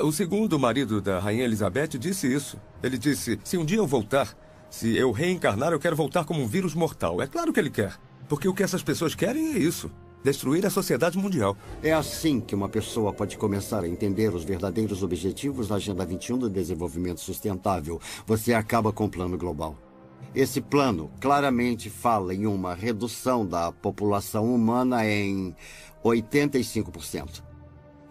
o segundo marido da rainha Elizabeth, disse isso. Ele disse, se um dia eu voltar, se eu reencarnar, eu quero voltar como um vírus mortal. É claro que ele quer. Porque o que essas pessoas querem é isso. Destruir a sociedade mundial. É assim que uma pessoa pode começar a entender os verdadeiros objetivos da Agenda 21 do Desenvolvimento Sustentável. Você acaba com o plano global. Esse plano claramente fala em uma redução da população humana em 85%.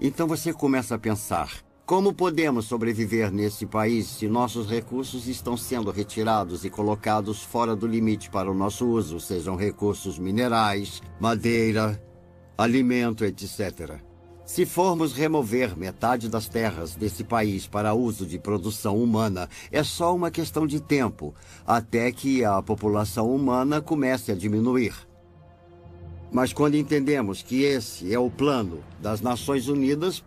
Então você começa a pensar, como podemos sobreviver nesse país se nossos recursos estão sendo retirados e colocados fora do limite para o nosso uso, sejam recursos minerais, madeira, alimento, etc. Se formos remover metade das terras desse país para uso de produção humana, é só uma questão de tempo, até que a população humana comece a diminuir. Mas quando entendemos que esse é o plano das Nações Unidas,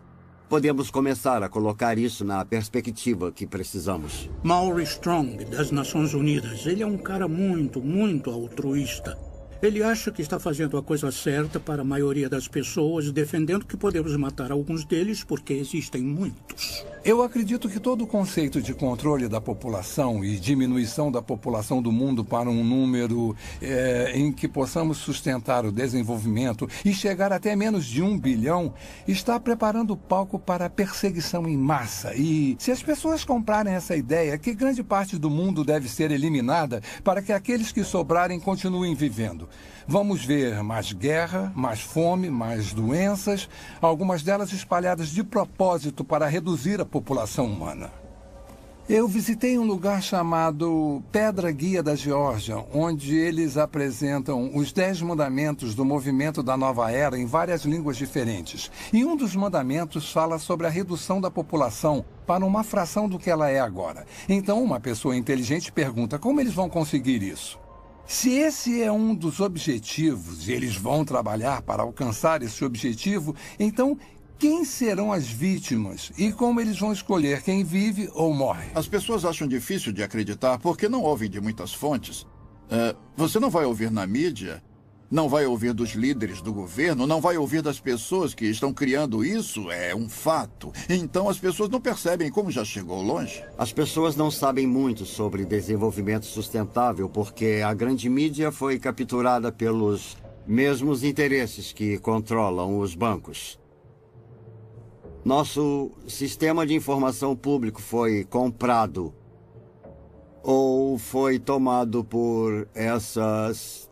podemos começar a colocar isso na perspectiva que precisamos. Maury Strong, das Nações Unidas, ele é um cara muito altruísta. Ele acha que está fazendo a coisa certa para a maioria das pessoas, defendendo que podemos matar alguns deles porque existem muitos. Eu acredito que todo o conceito de controle da população e diminuição da população do mundo para um número em que possamos sustentar o desenvolvimento e chegar até menos de 1 bilhão está preparando o palco para a perseguição em massa. E se as pessoas comprarem essa ideia, que grande parte do mundo deve ser eliminada para que aqueles que sobrarem continuem vivendo. Vamos ver mais guerra, mais fome, mais doenças, algumas delas espalhadas de propósito para reduzir a população humana. Eu visitei um lugar chamado Pedra Guia da Geórgia, onde eles apresentam os 10 mandamentos do movimento da Nova Era em várias línguas diferentes. E um dos mandamentos fala sobre a redução da população para uma fração do que ela é agora. Então, uma pessoa inteligente pergunta como eles vão conseguir isso. Se esse é um dos objetivos e eles vão trabalhar para alcançar esse objetivo, então quem serão as vítimas e como eles vão escolher quem vive ou morre? As pessoas acham difícil de acreditar porque não ouvem de muitas fontes. Você não vai ouvir na mídia, não vai ouvir dos líderes do governo, não vai ouvir das pessoas que estão criando isso, é um fato. Então as pessoas não percebem como já chegou longe. As pessoas não sabem muito sobre desenvolvimento sustentável porque a grande mídia foi capturada pelos mesmos interesses que controlam os bancos. Nosso sistema de informação público foi comprado ou foi tomado por essas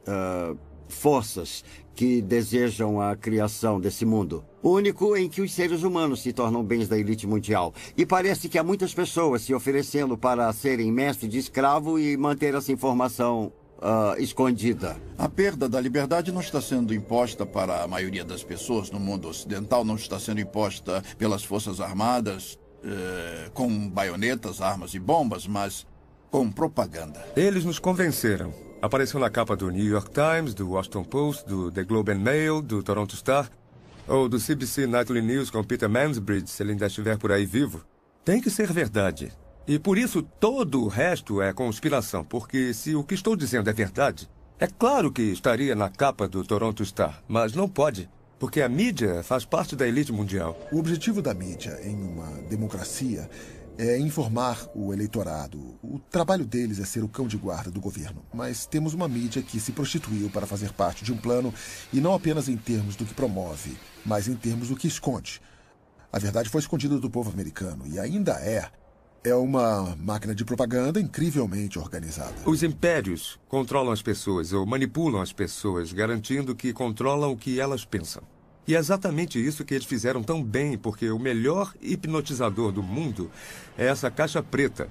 forças que desejam a criação desse mundo. Único em que os seres humanos se tornam bens da elite mundial. E parece que há muitas pessoas se oferecendo para serem mestre de escravo e manter essa informação escondida. A perda da liberdade não está sendo imposta para a maioria das pessoas no mundo ocidental, não está sendo imposta pelas Forças Armadas, com baionetas, armas e bombas, mas com propaganda. Eles nos convenceram. Apareceu na capa do New York Times, do Washington Post, do The Globe and Mail, do Toronto Star, ou do CBC Nightly News com Peter Mansbridge, se ele ainda estiver por aí vivo. Tem que ser verdade. E por isso todo o resto é conspiração, porque se o que estou dizendo é verdade, é claro que estaria na capa do Toronto Star, mas não pode, porque a mídia faz parte da elite mundial. O objetivo da mídia em uma democracia é informar o eleitorado. O trabalho deles é ser o cão de guarda do governo. Mas temos uma mídia que se prostituiu para fazer parte de um plano, e não apenas em termos do que promove, mas em termos do que esconde. A verdade foi escondida do povo americano, e ainda é. É uma máquina de propaganda incrivelmente organizada. Os impérios controlam as pessoas ou manipulam as pessoas, garantindo que controlam o que elas pensam. E é exatamente isso que eles fizeram tão bem, porque o melhor hipnotizador do mundo é essa caixa preta,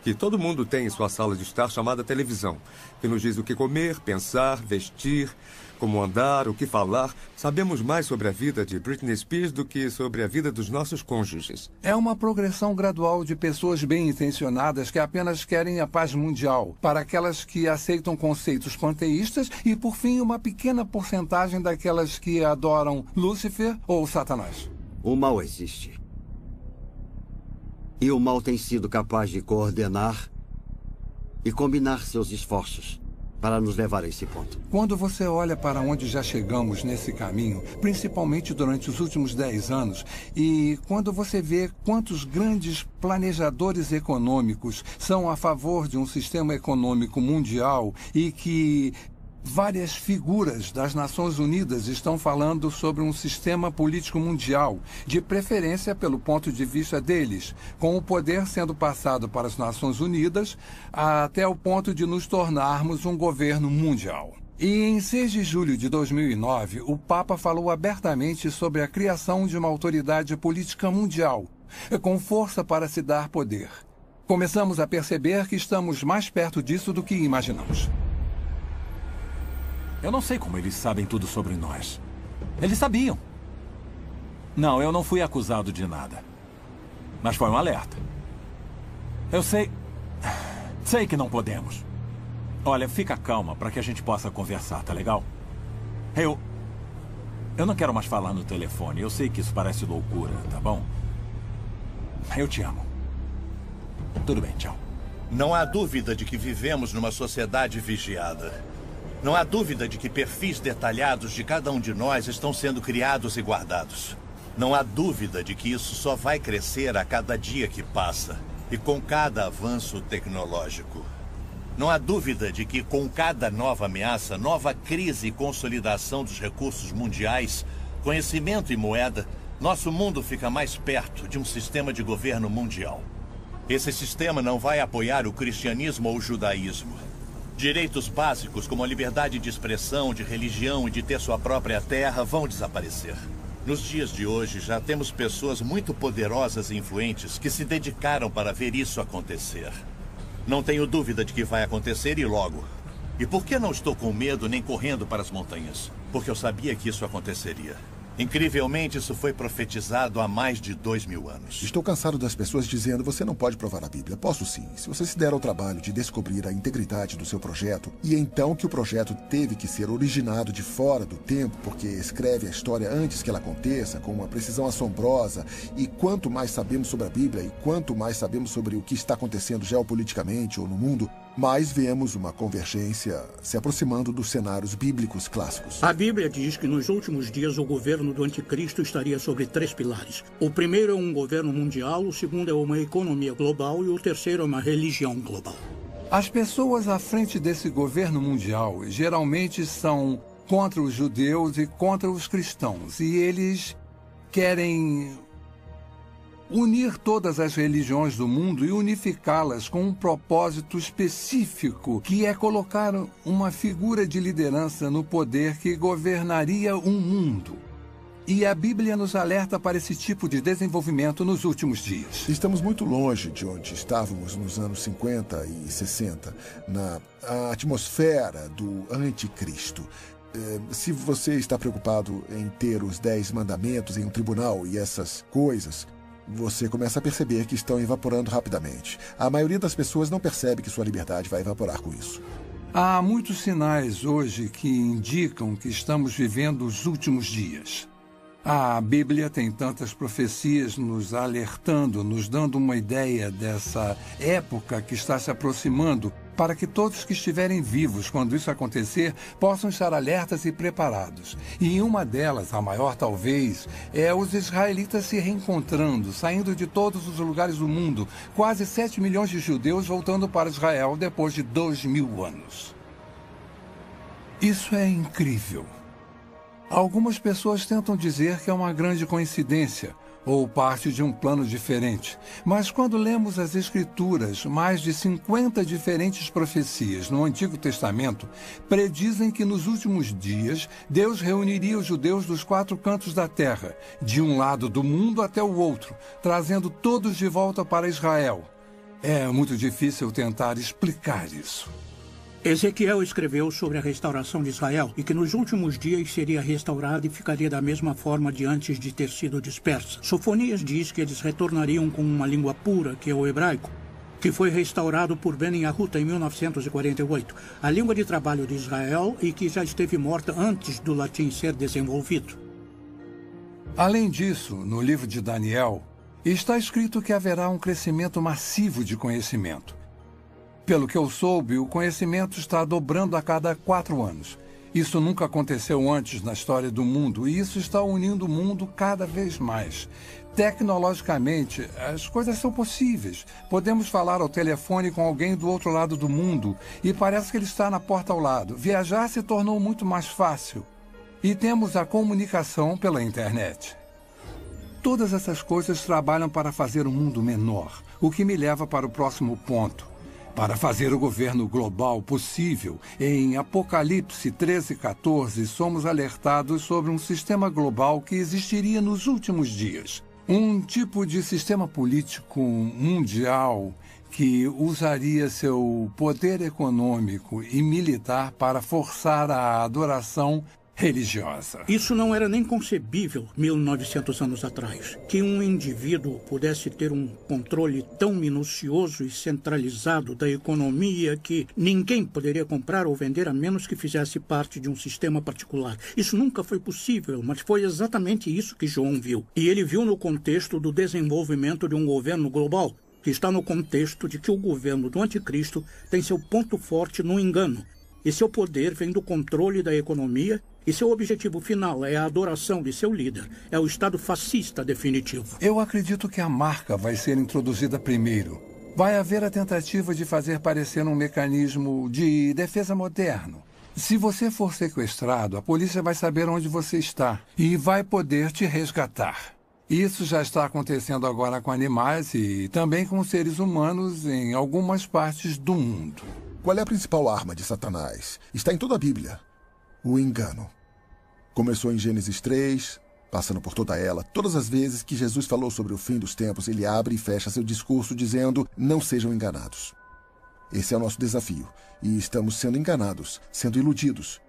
que todo mundo tem em sua sala de estar, chamada televisão, que nos diz o que comer, pensar, vestir, como andar, o que falar. Sabemos mais sobre a vida de Britney Spears do que sobre a vida dos nossos cônjuges. É uma progressão gradual de pessoas bem-intencionadas que apenas querem a paz mundial, para aquelas que aceitam conceitos panteístas e, por fim, uma pequena porcentagem daquelas que adoram Lúcifer ou Satanás. O mal existe. E o mal tem sido capaz de coordenar e combinar seus esforços para nos levar a esse ponto. Quando você olha para onde já chegamos nesse caminho, principalmente durante os últimos 10 anos, e quando você vê quantos grandes planejadores econômicos são a favor de um sistema econômico mundial e que várias figuras das Nações Unidas estão falando sobre um sistema político mundial, de preferência pelo ponto de vista deles, com o poder sendo passado para as Nações Unidas até o ponto de nos tornarmos um governo mundial. E em 6 de julho de 2009, o Papa falou abertamente sobre a criação de uma autoridade política mundial, com força para se dar poder. Começamos a perceber que estamos mais perto disso do que imaginamos. Eu não sei como eles sabem tudo sobre nós. Eles sabiam. Não, eu não fui acusado de nada. Mas foi um alerta. Eu sei... Sei que não podemos. Olha, fica calma para que a gente possa conversar, tá legal? Eu não quero mais falar no telefone. Eu sei que isso parece loucura, tá bom? Eu te amo. Tudo bem, tchau. Não há dúvida de que vivemos numa sociedade vigiada. Não há dúvida de que perfis detalhados de cada um de nós estão sendo criados e guardados. Não há dúvida de que isso só vai crescer a cada dia que passa e com cada avanço tecnológico. Não há dúvida de que com cada nova ameaça, nova crise e consolidação dos recursos mundiais, conhecimento e moeda, nosso mundo fica mais perto de um sistema de governo mundial. Esse sistema não vai apoiar o cristianismo ou o judaísmo. Direitos básicos como a liberdade de expressão, de religião e de ter sua própria terra vão desaparecer. Nos dias de hoje, já temos pessoas muito poderosas e influentes que se dedicaram para ver isso acontecer. Não tenho dúvida de que vai acontecer e logo. E por que não estou com medo nem correndo para as montanhas? Porque eu sabia que isso aconteceria. Incrivelmente, isso foi profetizado há mais de 2000 anos. Estou cansado das pessoas dizendo: você não pode provar a Bíblia. Posso sim, se você se der ao trabalho de descobrir a integridade do seu projeto, e então que o projeto teve que ser originado de fora do tempo, porque escreve a história antes que ela aconteça, com uma precisão assombrosa, e quanto mais sabemos sobre a Bíblia, e quanto mais sabemos sobre o que está acontecendo geopoliticamente ou no mundo, mais vemos uma convergência se aproximando dos cenários bíblicos clássicos. A Bíblia diz que nos últimos dias o governo do anticristo estaria sobre 3 pilares. O primeiro é um governo mundial, o segundo é uma economia global e o terceiro é uma religião global. As pessoas à frente desse governo mundial geralmente são contra os judeus e contra os cristãos, e eles querem unir todas as religiões do mundo e unificá-las com um propósito específico, que é colocar uma figura de liderança no poder que governaria um mundo. E a Bíblia nos alerta para esse tipo de desenvolvimento nos últimos dias. Estamos muito longe de onde estávamos nos anos 50 e 60, na atmosfera do anticristo. Se você está preocupado em ter os 10 mandamentos em um tribunal e essas coisas, você começa a perceber que estão evaporando rapidamente. A maioria das pessoas não percebe que sua liberdade vai evaporar com isso. Há muitos sinais hoje que indicam que estamos vivendo os últimos dias. A Bíblia tem tantas profecias nos alertando, nos dando uma ideia dessa época que está se aproximando, para que todos que estiverem vivos quando isso acontecer possam estar alertas e preparados. E uma delas, a maior talvez, é os israelitas se reencontrando, saindo de todos os lugares do mundo, quase 7 milhões de judeus voltando para Israel depois de 2000 anos. Isso é incrível. Algumas pessoas tentam dizer que é uma grande coincidência ou parte de um plano diferente. Mas quando lemos as Escrituras, mais de 50 diferentes profecias no Antigo Testamento predizem que nos últimos dias Deus reuniria os judeus dos 4 cantos da terra, de um lado do mundo até o outro, trazendo todos de volta para Israel. É muito difícil tentar explicar isso. Ezequiel escreveu sobre a restauração de Israel e que nos últimos dias seria restaurada e ficaria da mesma forma de antes de ter sido dispersa. Sofonias diz que eles retornariam com uma língua pura, que é o hebraico, que foi restaurado por Ben Yahuta em 1948, a língua de trabalho de Israel e que já esteve morta antes do latim ser desenvolvido. Além disso, no livro de Daniel, está escrito que haverá um crescimento massivo de conhecimento. Pelo que eu soube, o conhecimento está dobrando a cada 4 anos. Isso nunca aconteceu antes na história do mundo, e isso está unindo o mundo cada vez mais. Tecnologicamente, as coisas são possíveis. Podemos falar ao telefone com alguém do outro lado do mundo, e parece que ele está na porta ao lado. Viajar se tornou muito mais fácil. E temos a comunicação pela internet. Todas essas coisas trabalham para fazer o mundo menor, o que me leva para o próximo ponto. Para fazer o governo global possível, em Apocalipse 13:14, somos alertados sobre um sistema global que existiria nos últimos dias. Um tipo de sistema político mundial que usaria seu poder econômico e militar para forçar a adoração religiosa. Isso não era nem concebível 1900 anos atrás, que um indivíduo pudesse ter um controle tão minucioso e centralizado da economia que ninguém poderia comprar ou vender a menos que fizesse parte de um sistema particular. Isso nunca foi possível, mas foi exatamente isso que João viu. E ele viu no contexto do desenvolvimento de um governo global, que está no contexto de que o governo do anticristo tem seu ponto forte no engano. E seu poder vem do controle da economia e seu objetivo final é a adoração de seu líder. É o Estado fascista definitivo. Eu acredito que a marca vai ser introduzida primeiro. Vai haver a tentativa de fazer parecer um mecanismo de defesa moderno. Se você for sequestrado, a polícia vai saber onde você está e vai poder te resgatar. Isso já está acontecendo agora com animais e também com seres humanos em algumas partes do mundo. Qual é a principal arma de Satanás? Está em toda a Bíblia. O engano. Começou em Gênesis 3, passando por toda ela. Todas as vezes que Jesus falou sobre o fim dos tempos, ele abre e fecha seu discurso dizendo: não sejam enganados. Esse é o nosso desafio. E estamos sendo enganados, sendo iludidos.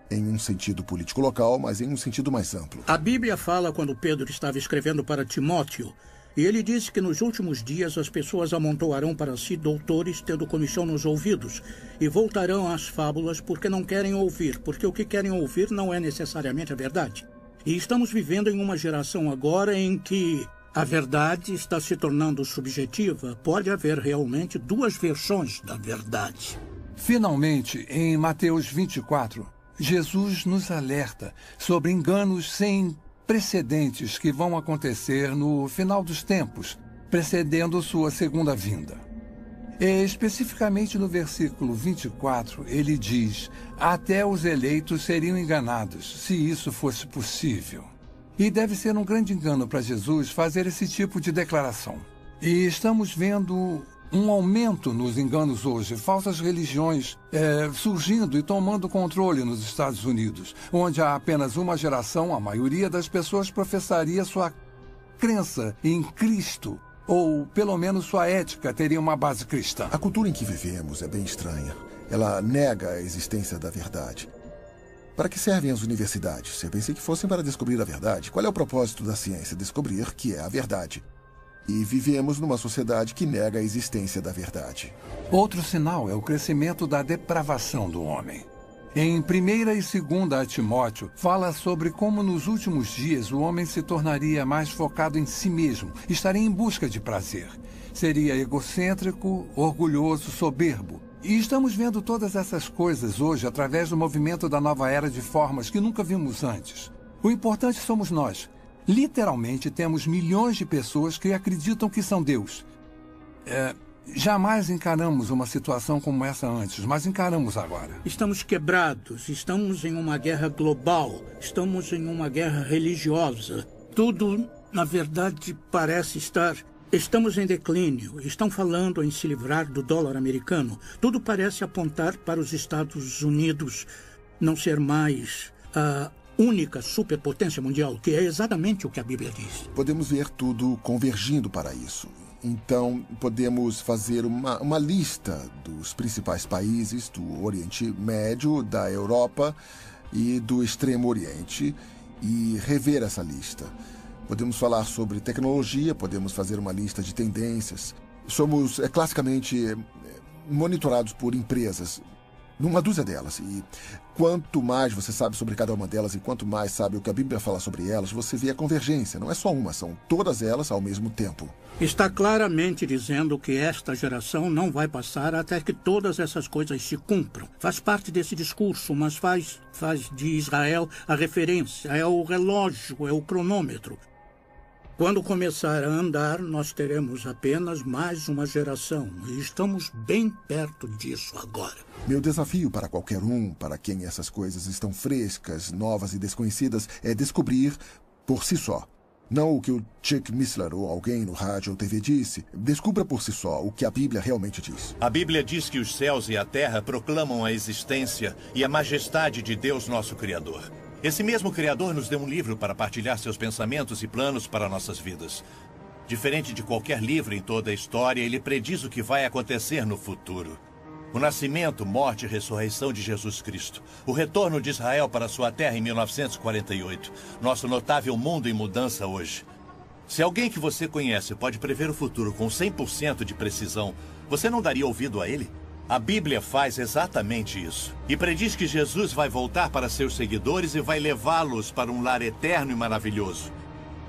Em um sentido político local, mas em um sentido mais amplo. A Bíblia fala quando Pedro estava escrevendo para Timóteo. E ele disse que nos últimos dias as pessoas amontoarão para si doutores tendo comichão nos ouvidos e voltarão às fábulas porque não querem ouvir, porque o que querem ouvir não é necessariamente a verdade. E estamos vivendo em uma geração agora em que a verdade está se tornando subjetiva. Pode haver realmente 2 versões da verdade. Finalmente, em Mateus 24, Jesus nos alerta sobre enganos sem precedentes que vão acontecer no final dos tempos, precedendo sua segunda vinda. E, especificamente no versículo 24, ele diz: até os eleitos seriam enganados, se isso fosse possível. E deve ser um grande engano para Jesus fazer esse tipo de declaração. E estamos vendo um aumento nos enganos hoje, falsas religiões surgindo e tomando controle nos Estados Unidos, onde há apenas uma geração, a maioria das pessoas professaria sua crença em Cristo, ou pelo menos sua ética teria uma base cristã. A cultura em que vivemos é bem estranha. Ela nega a existência da verdade. Para que servem as universidades? Eu pensei que fossem para descobrir a verdade. Qual é o propósito da ciência? Descobrir que é a verdade. E vivemos numa sociedade que nega a existência da verdade. Outro sinal é o crescimento da depravação do homem. Em 1ª e 2ª Timóteo, fala sobre como nos últimos dias o homem se tornaria mais focado em si mesmo, estaria em busca de prazer. Seria egocêntrico, orgulhoso, soberbo. E estamos vendo todas essas coisas hoje através do movimento da nova era de formas que nunca vimos antes. O importante somos nós. Literalmente temos milhões de pessoas que acreditam que são Deus. Jamais encaramos uma situação como essa antes, mas encaramos agora. Estamos quebrados, estamos em uma guerra global, estamos em uma guerra religiosa. Tudo, na verdade, parece estar... Estamos em declínio, estão falando em se livrar do dólar americano. Tudo parece apontar para os Estados Unidos não ser mais a única superpotência mundial, que é exatamente o que a Bíblia diz. Podemos ver tudo convergindo para isso. Então, podemos fazer uma lista dos principais países do Oriente Médio, da Europa e do Extremo Oriente e rever essa lista. Podemos falar sobre tecnologia, podemos fazer uma lista de tendências. Somos classicamente monitorados por empresas, numa dúzia delas. E quanto mais você sabe sobre cada uma delas e quanto mais sabe o que a Bíblia fala sobre elas, você vê a convergência. Não é só uma, são todas elas ao mesmo tempo. Está claramente dizendo que esta geração não vai passar até que todas essas coisas se cumpram. Faz parte desse discurso, mas faz de Israel a referência, é o relógio, é o cronômetro. Quando começar a andar, nós teremos apenas mais uma geração. E estamos bem perto disso agora. Meu desafio para qualquer um, para quem essas coisas estão frescas, novas e desconhecidas, é descobrir por si só. Não o que o Chuck Missler ou alguém no rádio ou TV disse. Descubra por si só o que a Bíblia realmente diz. A Bíblia diz que os céus e a terra proclamam a existência e a majestade de Deus, nosso Criador. Esse mesmo Criador nos deu um livro para partilhar seus pensamentos e planos para nossas vidas. Diferente de qualquer livro em toda a história, ele prediz o que vai acontecer no futuro. O nascimento, morte e ressurreição de Jesus Cristo. O retorno de Israel para sua terra em 1948. Nosso notável mundo em mudança hoje. Se alguém que você conhece pode prever o futuro com 100% de precisão, você não daria ouvido a ele? A Bíblia faz exatamente isso. E prediz que Jesus vai voltar para seus seguidores e vai levá-los para um lar eterno e maravilhoso.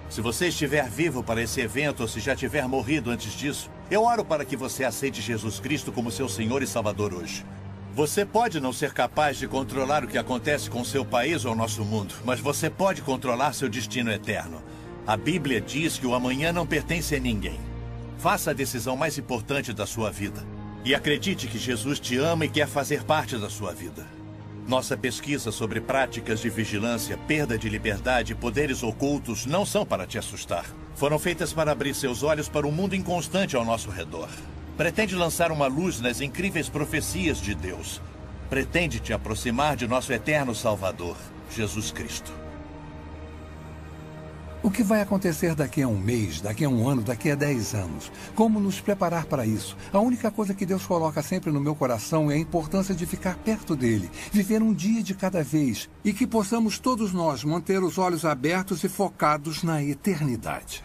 Se você estiver vivo para esse evento ou se já tiver morrido antes disso, eu oro para que você aceite Jesus Cristo como seu Senhor e Salvador hoje. Você pode não ser capaz de controlar o que acontece com seu país ou nosso mundo, mas você pode controlar seu destino eterno. A Bíblia diz que o amanhã não pertence a ninguém. Faça a decisão mais importante da sua vida. E acredite que Jesus te ama e quer fazer parte da sua vida. Nossa pesquisa sobre práticas de vigilância, perda de liberdade e poderes ocultos não são para te assustar. Foram feitas para abrir seus olhos para um mundo inconstante ao nosso redor. Pretende lançar uma luz nas incríveis profecias de Deus. Pretende te aproximar de nosso eterno Salvador, Jesus Cristo. O que vai acontecer daqui a um mês, daqui a um ano, daqui a 10 anos? Como nos preparar para isso? A única coisa que Deus coloca sempre no meu coração é a importância de ficar perto dele, viver um dia de cada vez e que possamos todos nós manter os olhos abertos e focados na eternidade.